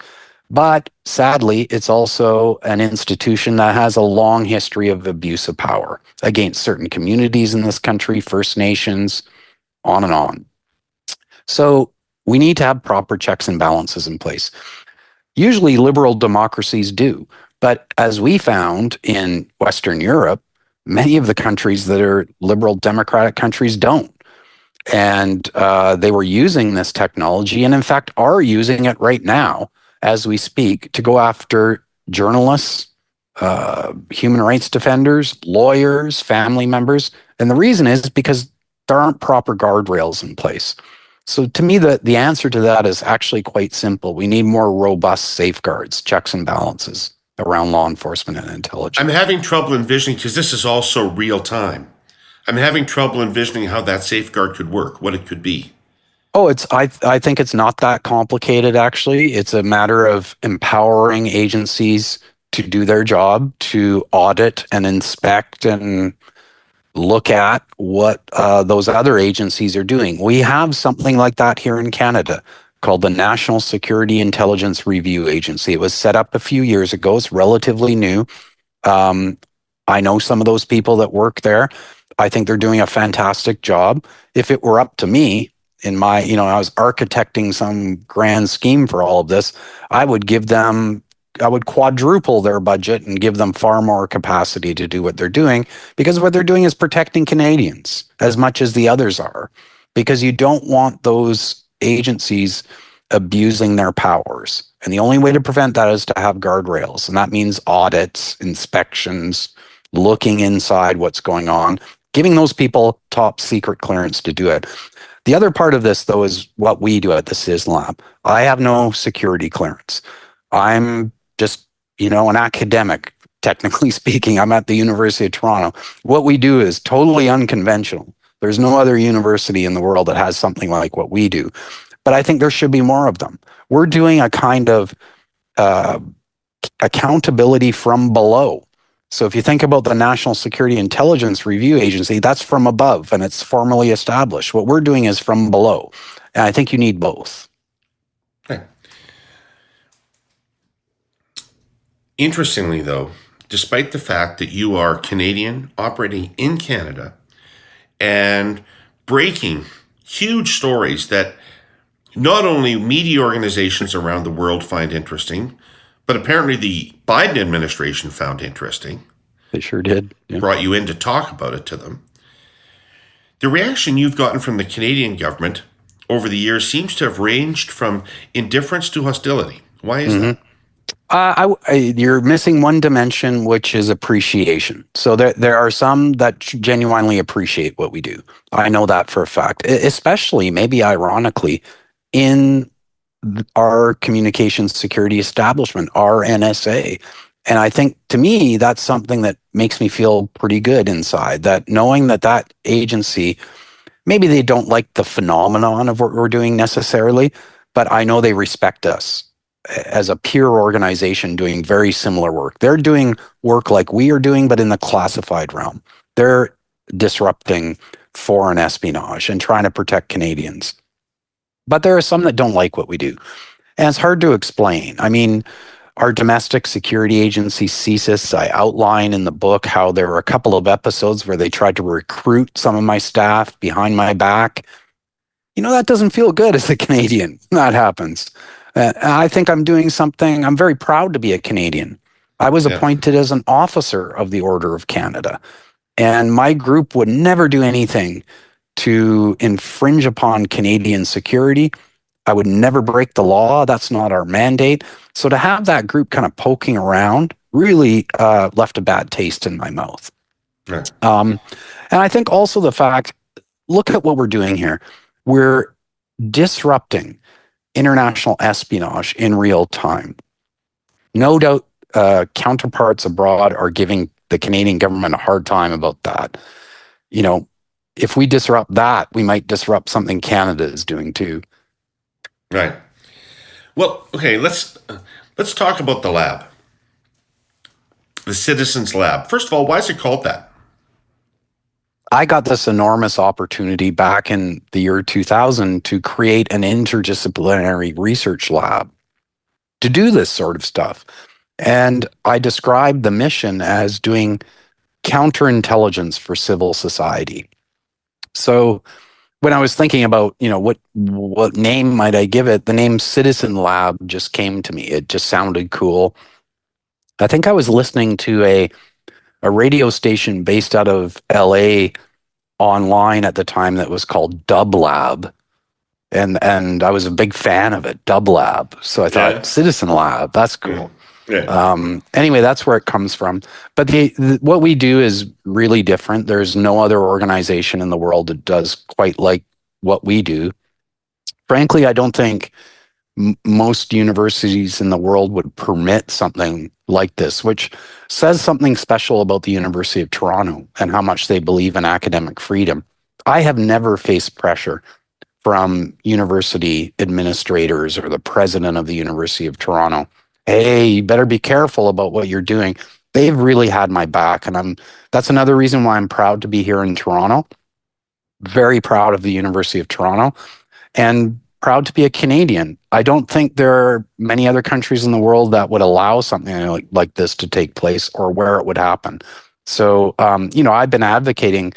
Speaker 2: But sadly, it's also an institution that has a long history of abuse of power against certain communities in this country, First Nations, on and on. So we need to have proper checks and balances in place. Usually liberal democracies do. But as we found in Western Europe, many of the countries that are liberal democratic countries don't. And they were using this technology and in fact are using it right now as we speak to go after journalists, human rights defenders, lawyers, family members. And the reason is because there aren't proper guardrails in place. So to me, the answer to that is actually quite simple. We need more robust safeguards, checks and balances around law enforcement and intelligence.
Speaker 1: I'm having trouble envisioning, because this is also real time. I'm having trouble envisioning how that safeguard could work, what it could be.
Speaker 2: Oh, I think it's not that complicated, actually. It's a matter of empowering agencies to do their job, to audit and inspect and look at what those other agencies are doing. We have something like that here in Canada called the National Security Intelligence Review Agency. It was set up a few years ago. It's relatively new. I know some of those people that work there. I think they're doing a fantastic job. If it were up to me, I was architecting some grand scheme for all of this, I would quadruple their budget and give them far more capacity to do what they're doing, because what they're doing is protecting Canadians as much as the others are, because you don't want those agencies abusing their powers. And the only way to prevent that is to have guardrails. And that means audits, inspections, looking inside what's going on, giving those people top secret clearance to do it. The other part of this, though, is what we do at the CIS Lab. I have no security clearance. I'm just, an academic, technically speaking. I'm at the University of Toronto. What we do is totally unconventional. There's no other university in the world that has something like what we do. But I think there should be more of them. We're doing a kind of accountability from below. So if you think about the National Security Intelligence Review Agency, that's from above and it's formally established. What we're doing is from below. And I think you need both.
Speaker 1: Okay. Interestingly, though, despite the fact that you are Canadian, operating in Canada, and breaking huge stories that not only media organizations around the world find interesting, but apparently the Biden administration found interesting.
Speaker 2: They sure did. Yeah.
Speaker 1: Brought you in to talk about it to them. The reaction you've gotten from the Canadian government over the years seems to have ranged from indifference to hostility. Why is that?
Speaker 2: You're missing one dimension, which is appreciation. So there are some that genuinely appreciate what we do. I know that for a fact, especially, maybe ironically, in our communications security establishment, our NSA. And I think, to me, that's something that makes me feel pretty good inside, that knowing that agency, maybe they don't like the phenomenon of what we're doing necessarily, but I know they respect us as a peer organization doing very similar work. They're doing work like we are doing, but in the classified realm. They're disrupting foreign espionage and trying to protect Canadians. But there are some that don't like what we do. And it's hard to explain. I mean, our domestic security agency, CSIS, I outline in the book how there were a couple of episodes where they tried to recruit some of my staff behind my back. That doesn't feel good as a Canadian. That happens. I think I'm doing something. I'm very proud to be a Canadian. I was appointed as an officer of the Order of Canada, and my group would never do anything to infringe upon Canadian security. I would never break the law. That's not our mandate. So to have that group kind of poking around really left a bad taste in my mouth.
Speaker 1: Right.
Speaker 2: And I think also the fact, look at what we're doing here. We're disrupting international espionage in real time. No doubt counterparts abroad are giving the Canadian government a hard time about that. If we disrupt that, we might disrupt something Canada is doing too.
Speaker 1: Right. Well, okay, let's talk about the lab. The Citizens Lab. First of all, why is it called that?
Speaker 2: I got this enormous opportunity back in the year 2000 to create an interdisciplinary research lab to do this sort of stuff. And I described the mission as doing counterintelligence for civil society. So when I was thinking about, what name might I give it, the name Citizen Lab just came to me. It just sounded cool. I think I was listening to a radio station based out of LA online at the time that was called Dub Lab. And I was a big fan of it, Dub Lab. So I thought, Citizen Lab, that's cool.
Speaker 1: Yeah.
Speaker 2: Anyway, that's where it comes from. But what we do is really different. There's no other organization in the world that does quite like what we do. Frankly, I don't think most universities in the world would permit something like this, which says something special about the University of Toronto and how much they believe in academic freedom. I have never faced pressure from university administrators or the president of the University of Toronto. Hey, you better be careful about what you're doing. They've really had my back, and that's another reason why I'm proud to be here in Toronto. Very proud of the University of Toronto, and proud to be a Canadian. I don't think there are many other countries in the world that would allow something like this to take place or where it would happen. So, I've been advocating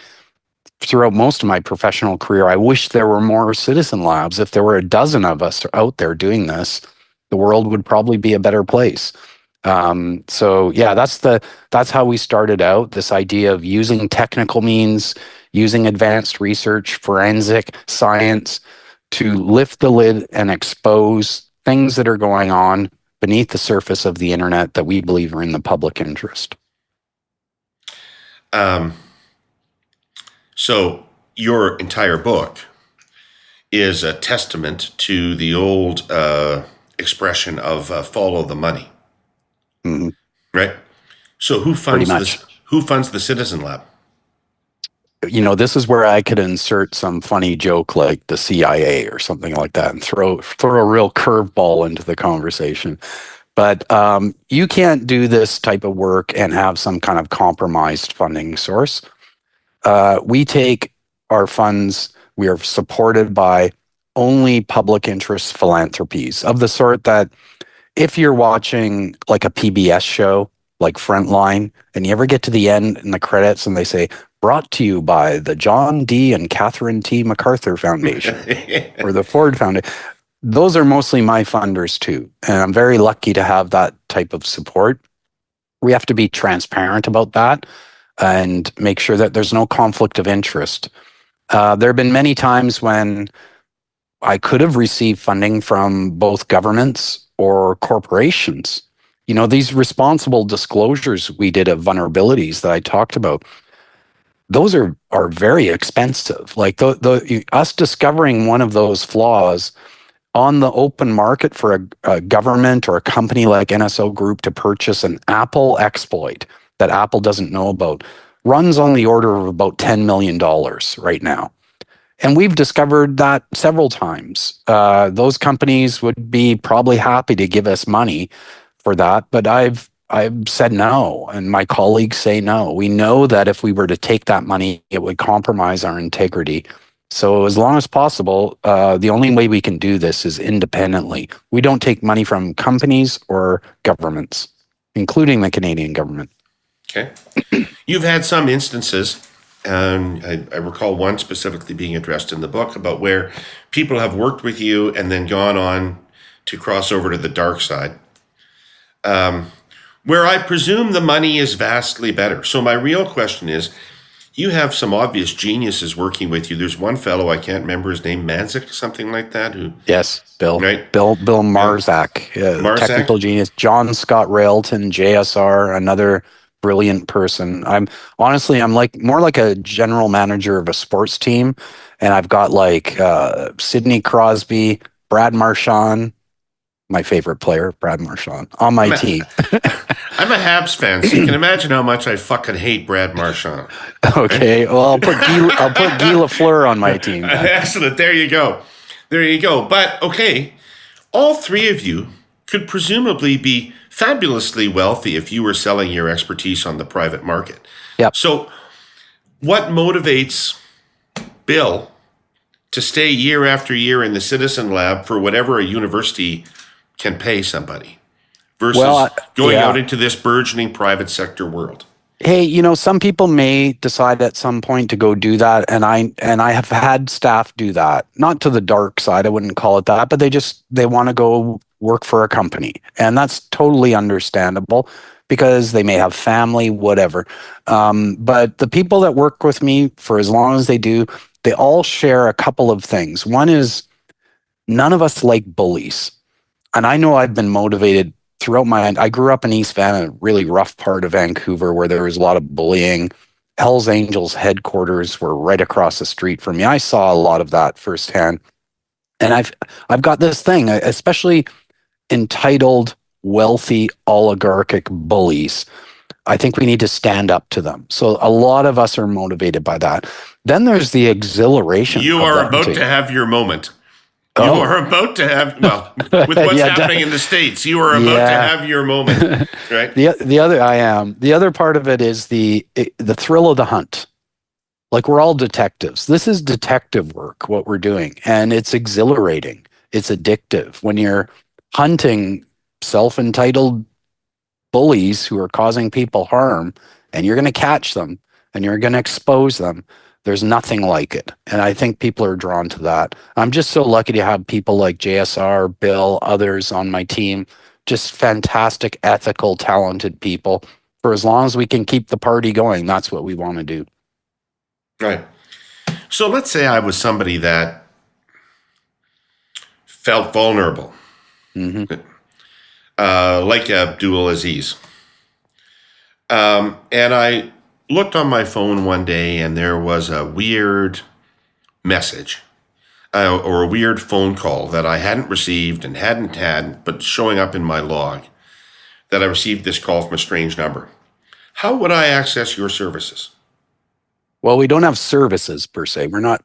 Speaker 2: throughout most of my professional career. I wish there were more citizen labs. If there were a dozen of us out there doing this, the world would probably be a better place. That's how we started out, this idea of using technical means, using advanced research, forensic science to lift the lid and expose things that are going on beneath the surface of the internet that we believe are in the public interest.
Speaker 1: So your entire book is a testament to the old expression of follow the money.
Speaker 2: Mm-hmm.
Speaker 1: Right? So who funds this? Who funds the Citizen Lab?
Speaker 2: This is where I could insert some funny joke like the CIA or something like that and throw a real curveball into the conversation. But you can't do this type of work and have some kind of compromised funding source. We take our funds, we are supported by only public interest philanthropies of the sort that if you're watching like a PBS show, like Frontline, and you ever get to the end in the credits and they say, brought to you by the John D. and Catherine T. MacArthur Foundation or the Ford Foundation. those are mostly my funders too. And I'm very lucky to have that type of support. We have to be transparent about that and make sure that there's no conflict of interest. There have been many times when I could have received funding from both governments or corporations. You know, these responsible disclosures we did of vulnerabilities that I talked about, those are very expensive. Like us discovering one of those flaws on the open market for a government or a company like NSO Group to purchase an Apple exploit that Apple doesn't know about runs on the order of about $10 million right now. And we've discovered that several times. Those companies would be probably happy to give us money for that, but I've said no, and my colleagues say no. We know that if we were to take that money, it would compromise our integrity. So as long as possible, the only way we can do this is independently. We don't take money from companies or governments, including the Canadian government.
Speaker 1: Okay. You've had some instances, and I recall one specifically being addressed in the book about where people have worked with you and then gone on to cross over to the dark side, where I presume the money is vastly better. So my real question is, you have some obvious geniuses working with you. There's one fellow, I can't remember his name, Manzik, something like that.
Speaker 2: Yes, Bill.
Speaker 1: Right?
Speaker 2: Bill Marzak, technical genius. John Scott Railton, JSR, another brilliant person. I'm like more like a general manager of a sports team, and I've got like Sidney Crosby, Brad Marchand, my favorite player, Brad Marchand, on my team.
Speaker 1: I'm a Habs fan, so you can imagine how much I fucking hate Brad Marchand.
Speaker 2: Okay, well, I'll put Guy Lafleur on my team.
Speaker 1: Excellent. There you go. But okay, all three of you could presumably be fabulously wealthy if you were selling your expertise on the private market.
Speaker 2: Yep.
Speaker 1: So what motivates Bill to stay year after year in the Citizen Lab for whatever a university can pay somebody versus going out into this burgeoning private sector world?
Speaker 2: Hey, you know, some people may decide at some point to go do that, and I have had staff do that. Not to the dark side, I wouldn't call it that, but they want to go work for a company, and that's totally understandable because they may have family, whatever. But the people that work with me for as long as they do, they all share a couple of things. One is none of us like bullies, and I know I've been motivated throughout I grew up in East Van, a really rough part of Vancouver where there was a lot of bullying. Hell's Angels headquarters were right across the street from me. I saw a lot of that firsthand. And I've got this thing, especially entitled, wealthy, oligarchic bullies. I think we need to stand up to them. So a lot of us are motivated by that. Then there's the exhilaration.
Speaker 1: You are about to have your moment. You are about to have, with what's happening in the States, you are about to have your moment, right?
Speaker 2: The other part of it is the thrill of the hunt. Like, we're all detectives. This is detective work, what we're doing, and it's exhilarating. It's addictive. When you're hunting self-entitled bullies who are causing people harm, and you're going to catch them, and you're going to expose them, there's nothing like it. And I think people are drawn to that. I'm just so lucky to have people like JSR, Bill, others on my team, just fantastic, ethical, talented people. For as long as we can keep the party going, that's what we want to do.
Speaker 1: Right. So let's say I was somebody that felt vulnerable, like Abdul Aziz. And I looked on my phone one day and there was a weird message or a weird phone call that I hadn't received and hadn't had, but showing up in my log that I received this call from a strange number. How would I access your services?
Speaker 2: Well, we don't have services per se. We're not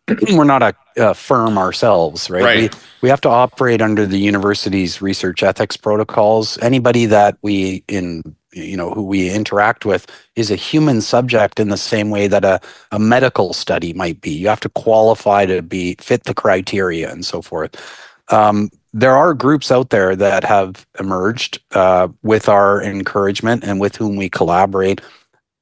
Speaker 2: a firm ourselves, right? We have to operate under the university's research ethics protocols. Anybody that who we interact with is a human subject in the same way that a medical study might be. You have to qualify to fit the criteria and so forth. There are groups out there that have emerged with our encouragement and with whom we collaborate.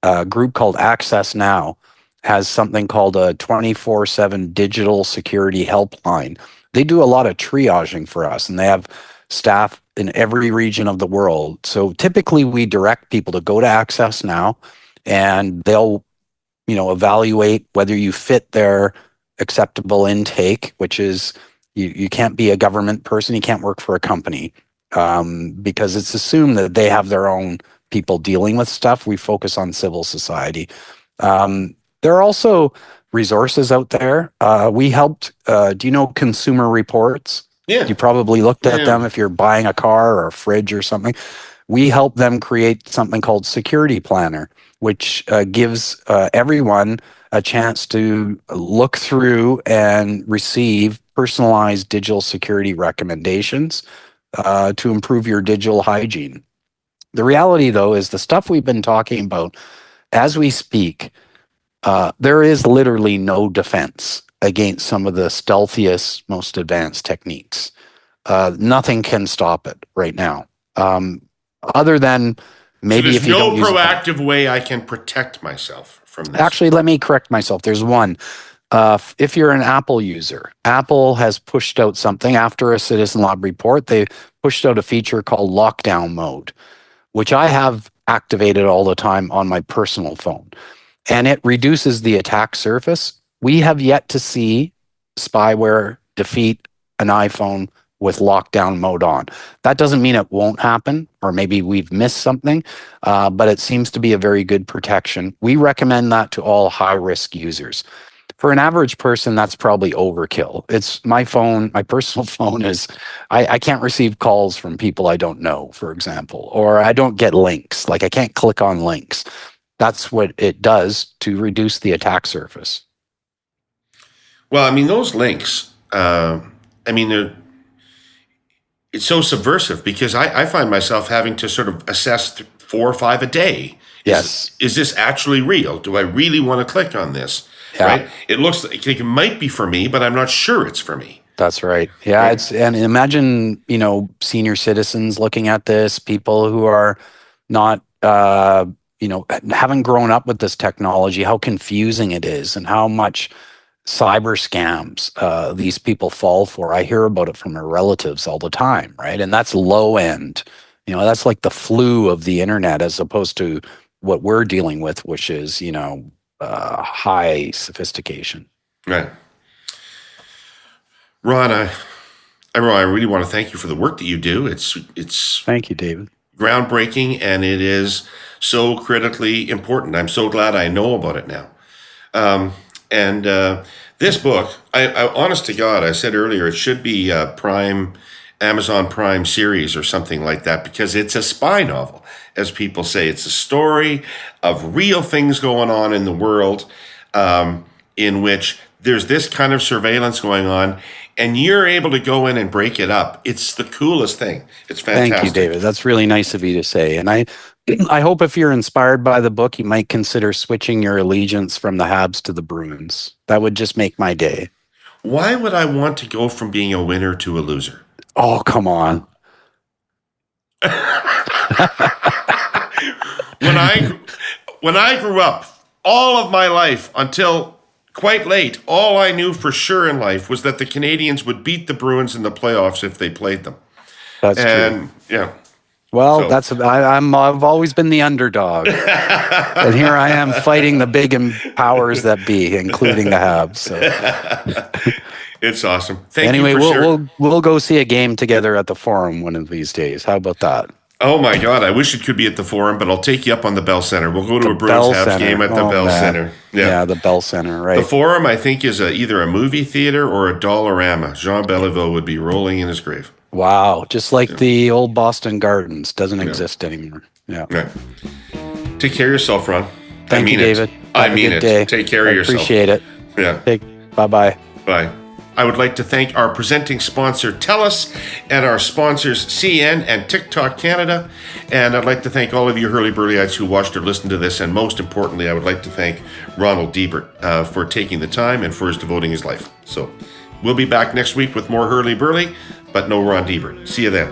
Speaker 2: A group called Access Now has something called a 24/7 digital security helpline they do a lot of triaging for us, and they have staff in every region of the world. So typically we direct people to go to Access Now, and they'll, evaluate whether you fit their acceptable intake, which is you can't be a government person, you can't work for a company, because it's assumed that they have their own people dealing with stuff. We focus on civil society. There are also resources out there. We helped, do you know Consumer Reports?
Speaker 1: Yeah.
Speaker 2: You probably looked at them if you're buying a car or a fridge or something. We help them create something called Security Planner, which gives everyone a chance to look through and receive personalized digital security recommendations to improve your digital hygiene. The reality, though, is the stuff we've been talking about as we speak, there is literally no defense against some of the stealthiest, most advanced techniques. Nothing can stop it right now. Other than maybe if you don't use
Speaker 1: no proactive way I can protect myself from this.
Speaker 2: Actually, let me correct myself. There's one. If you're an Apple user, Apple has pushed out something after a Citizen Lab report. They pushed out a feature called lockdown mode, which I have activated all the time on my personal phone. And it reduces the attack surface. We have yet to see spyware defeat an iPhone with lockdown mode on. That doesn't mean it won't happen, or maybe we've missed something, but it seems to be a very good protection. We recommend that to all high-risk users. For an average person, that's probably overkill. It's my phone, my personal phone is, I can't receive calls from people I don't know, for example, or I don't get links, like I can't click on links. That's what it does to reduce the attack surface.
Speaker 1: Well, I mean, those links, it's so subversive because I find myself having to sort of assess 4 or 5 a day.
Speaker 2: Yes.
Speaker 1: Is this actually real? Do I really want to click on this? Yeah. Right? It looks like it might be for me, but I'm not sure it's for me.
Speaker 2: That's right. Yeah. Right? And imagine, senior citizens looking at this, people who are not, haven't grown up with this technology, how confusing it is and how much cyber scams these people fall for. I hear about it from their relatives all the time, right? And that's low end. That's like the flu of the internet as opposed to what we're dealing with, which is, high sophistication.
Speaker 1: Right. Ron, I really want to thank you for the work that you do. It's
Speaker 2: Thank you, David.
Speaker 1: Groundbreaking, and it is so critically important. I'm so glad I know about it now. And this book, I honest to God, I said earlier, it should be a Amazon Prime series or something like that, because it's a spy novel, as people say. It's a story of real things going on in the world, in which there's this kind of surveillance going on, and you're able to go in and break it up. It's the coolest thing. It's fantastic.
Speaker 2: Thank you, David. That's really nice of you to say. And I hope if you're inspired by the book, you might consider switching your allegiance from the Habs to the Bruins. That would just make my day.
Speaker 1: Why would I want to go from being a winner to a loser?
Speaker 2: Oh, come on.
Speaker 1: When I grew up, all of my life until quite late, all I knew for sure in life was that the Canadians would beat the Bruins in the playoffs if they played them.
Speaker 2: That's true.
Speaker 1: Yeah.
Speaker 2: Well, I've always been the underdog, and here I am fighting the big powers that be, including the Habs. So.
Speaker 1: It's awesome.
Speaker 2: Anyway, we'll go see a game together at the Forum one of these days. How about that?
Speaker 1: Oh my God! I wish it could be at the Forum, but I'll take you up on the Bell Center. We'll go to a Bruins Habs game at the Bell Center.
Speaker 2: Yeah, the Bell Center. Right.
Speaker 1: The Forum, I think, is either a movie theater or a Dollarama. Jean Beliveau would be rolling in his grave.
Speaker 2: Wow, just like the old Boston Gardens doesn't exist anymore. Yeah.
Speaker 1: Right. Take care of yourself, Ron.
Speaker 2: Thank you, David.
Speaker 1: I mean it. Take care of yourself.
Speaker 2: Appreciate it.
Speaker 1: Yeah.
Speaker 2: Bye-bye.
Speaker 1: Bye. I would like to thank our presenting sponsor, TELUS, and our sponsors, CN and TikTok Canada. And I'd like to thank all of you Herle Burly-ites who watched or listened to this. And most importantly, I would like to thank Ronald Deibert for taking the time and for devoting his life. So we'll be back next week with more Herle Burly, but no Ron Deibert. See you then.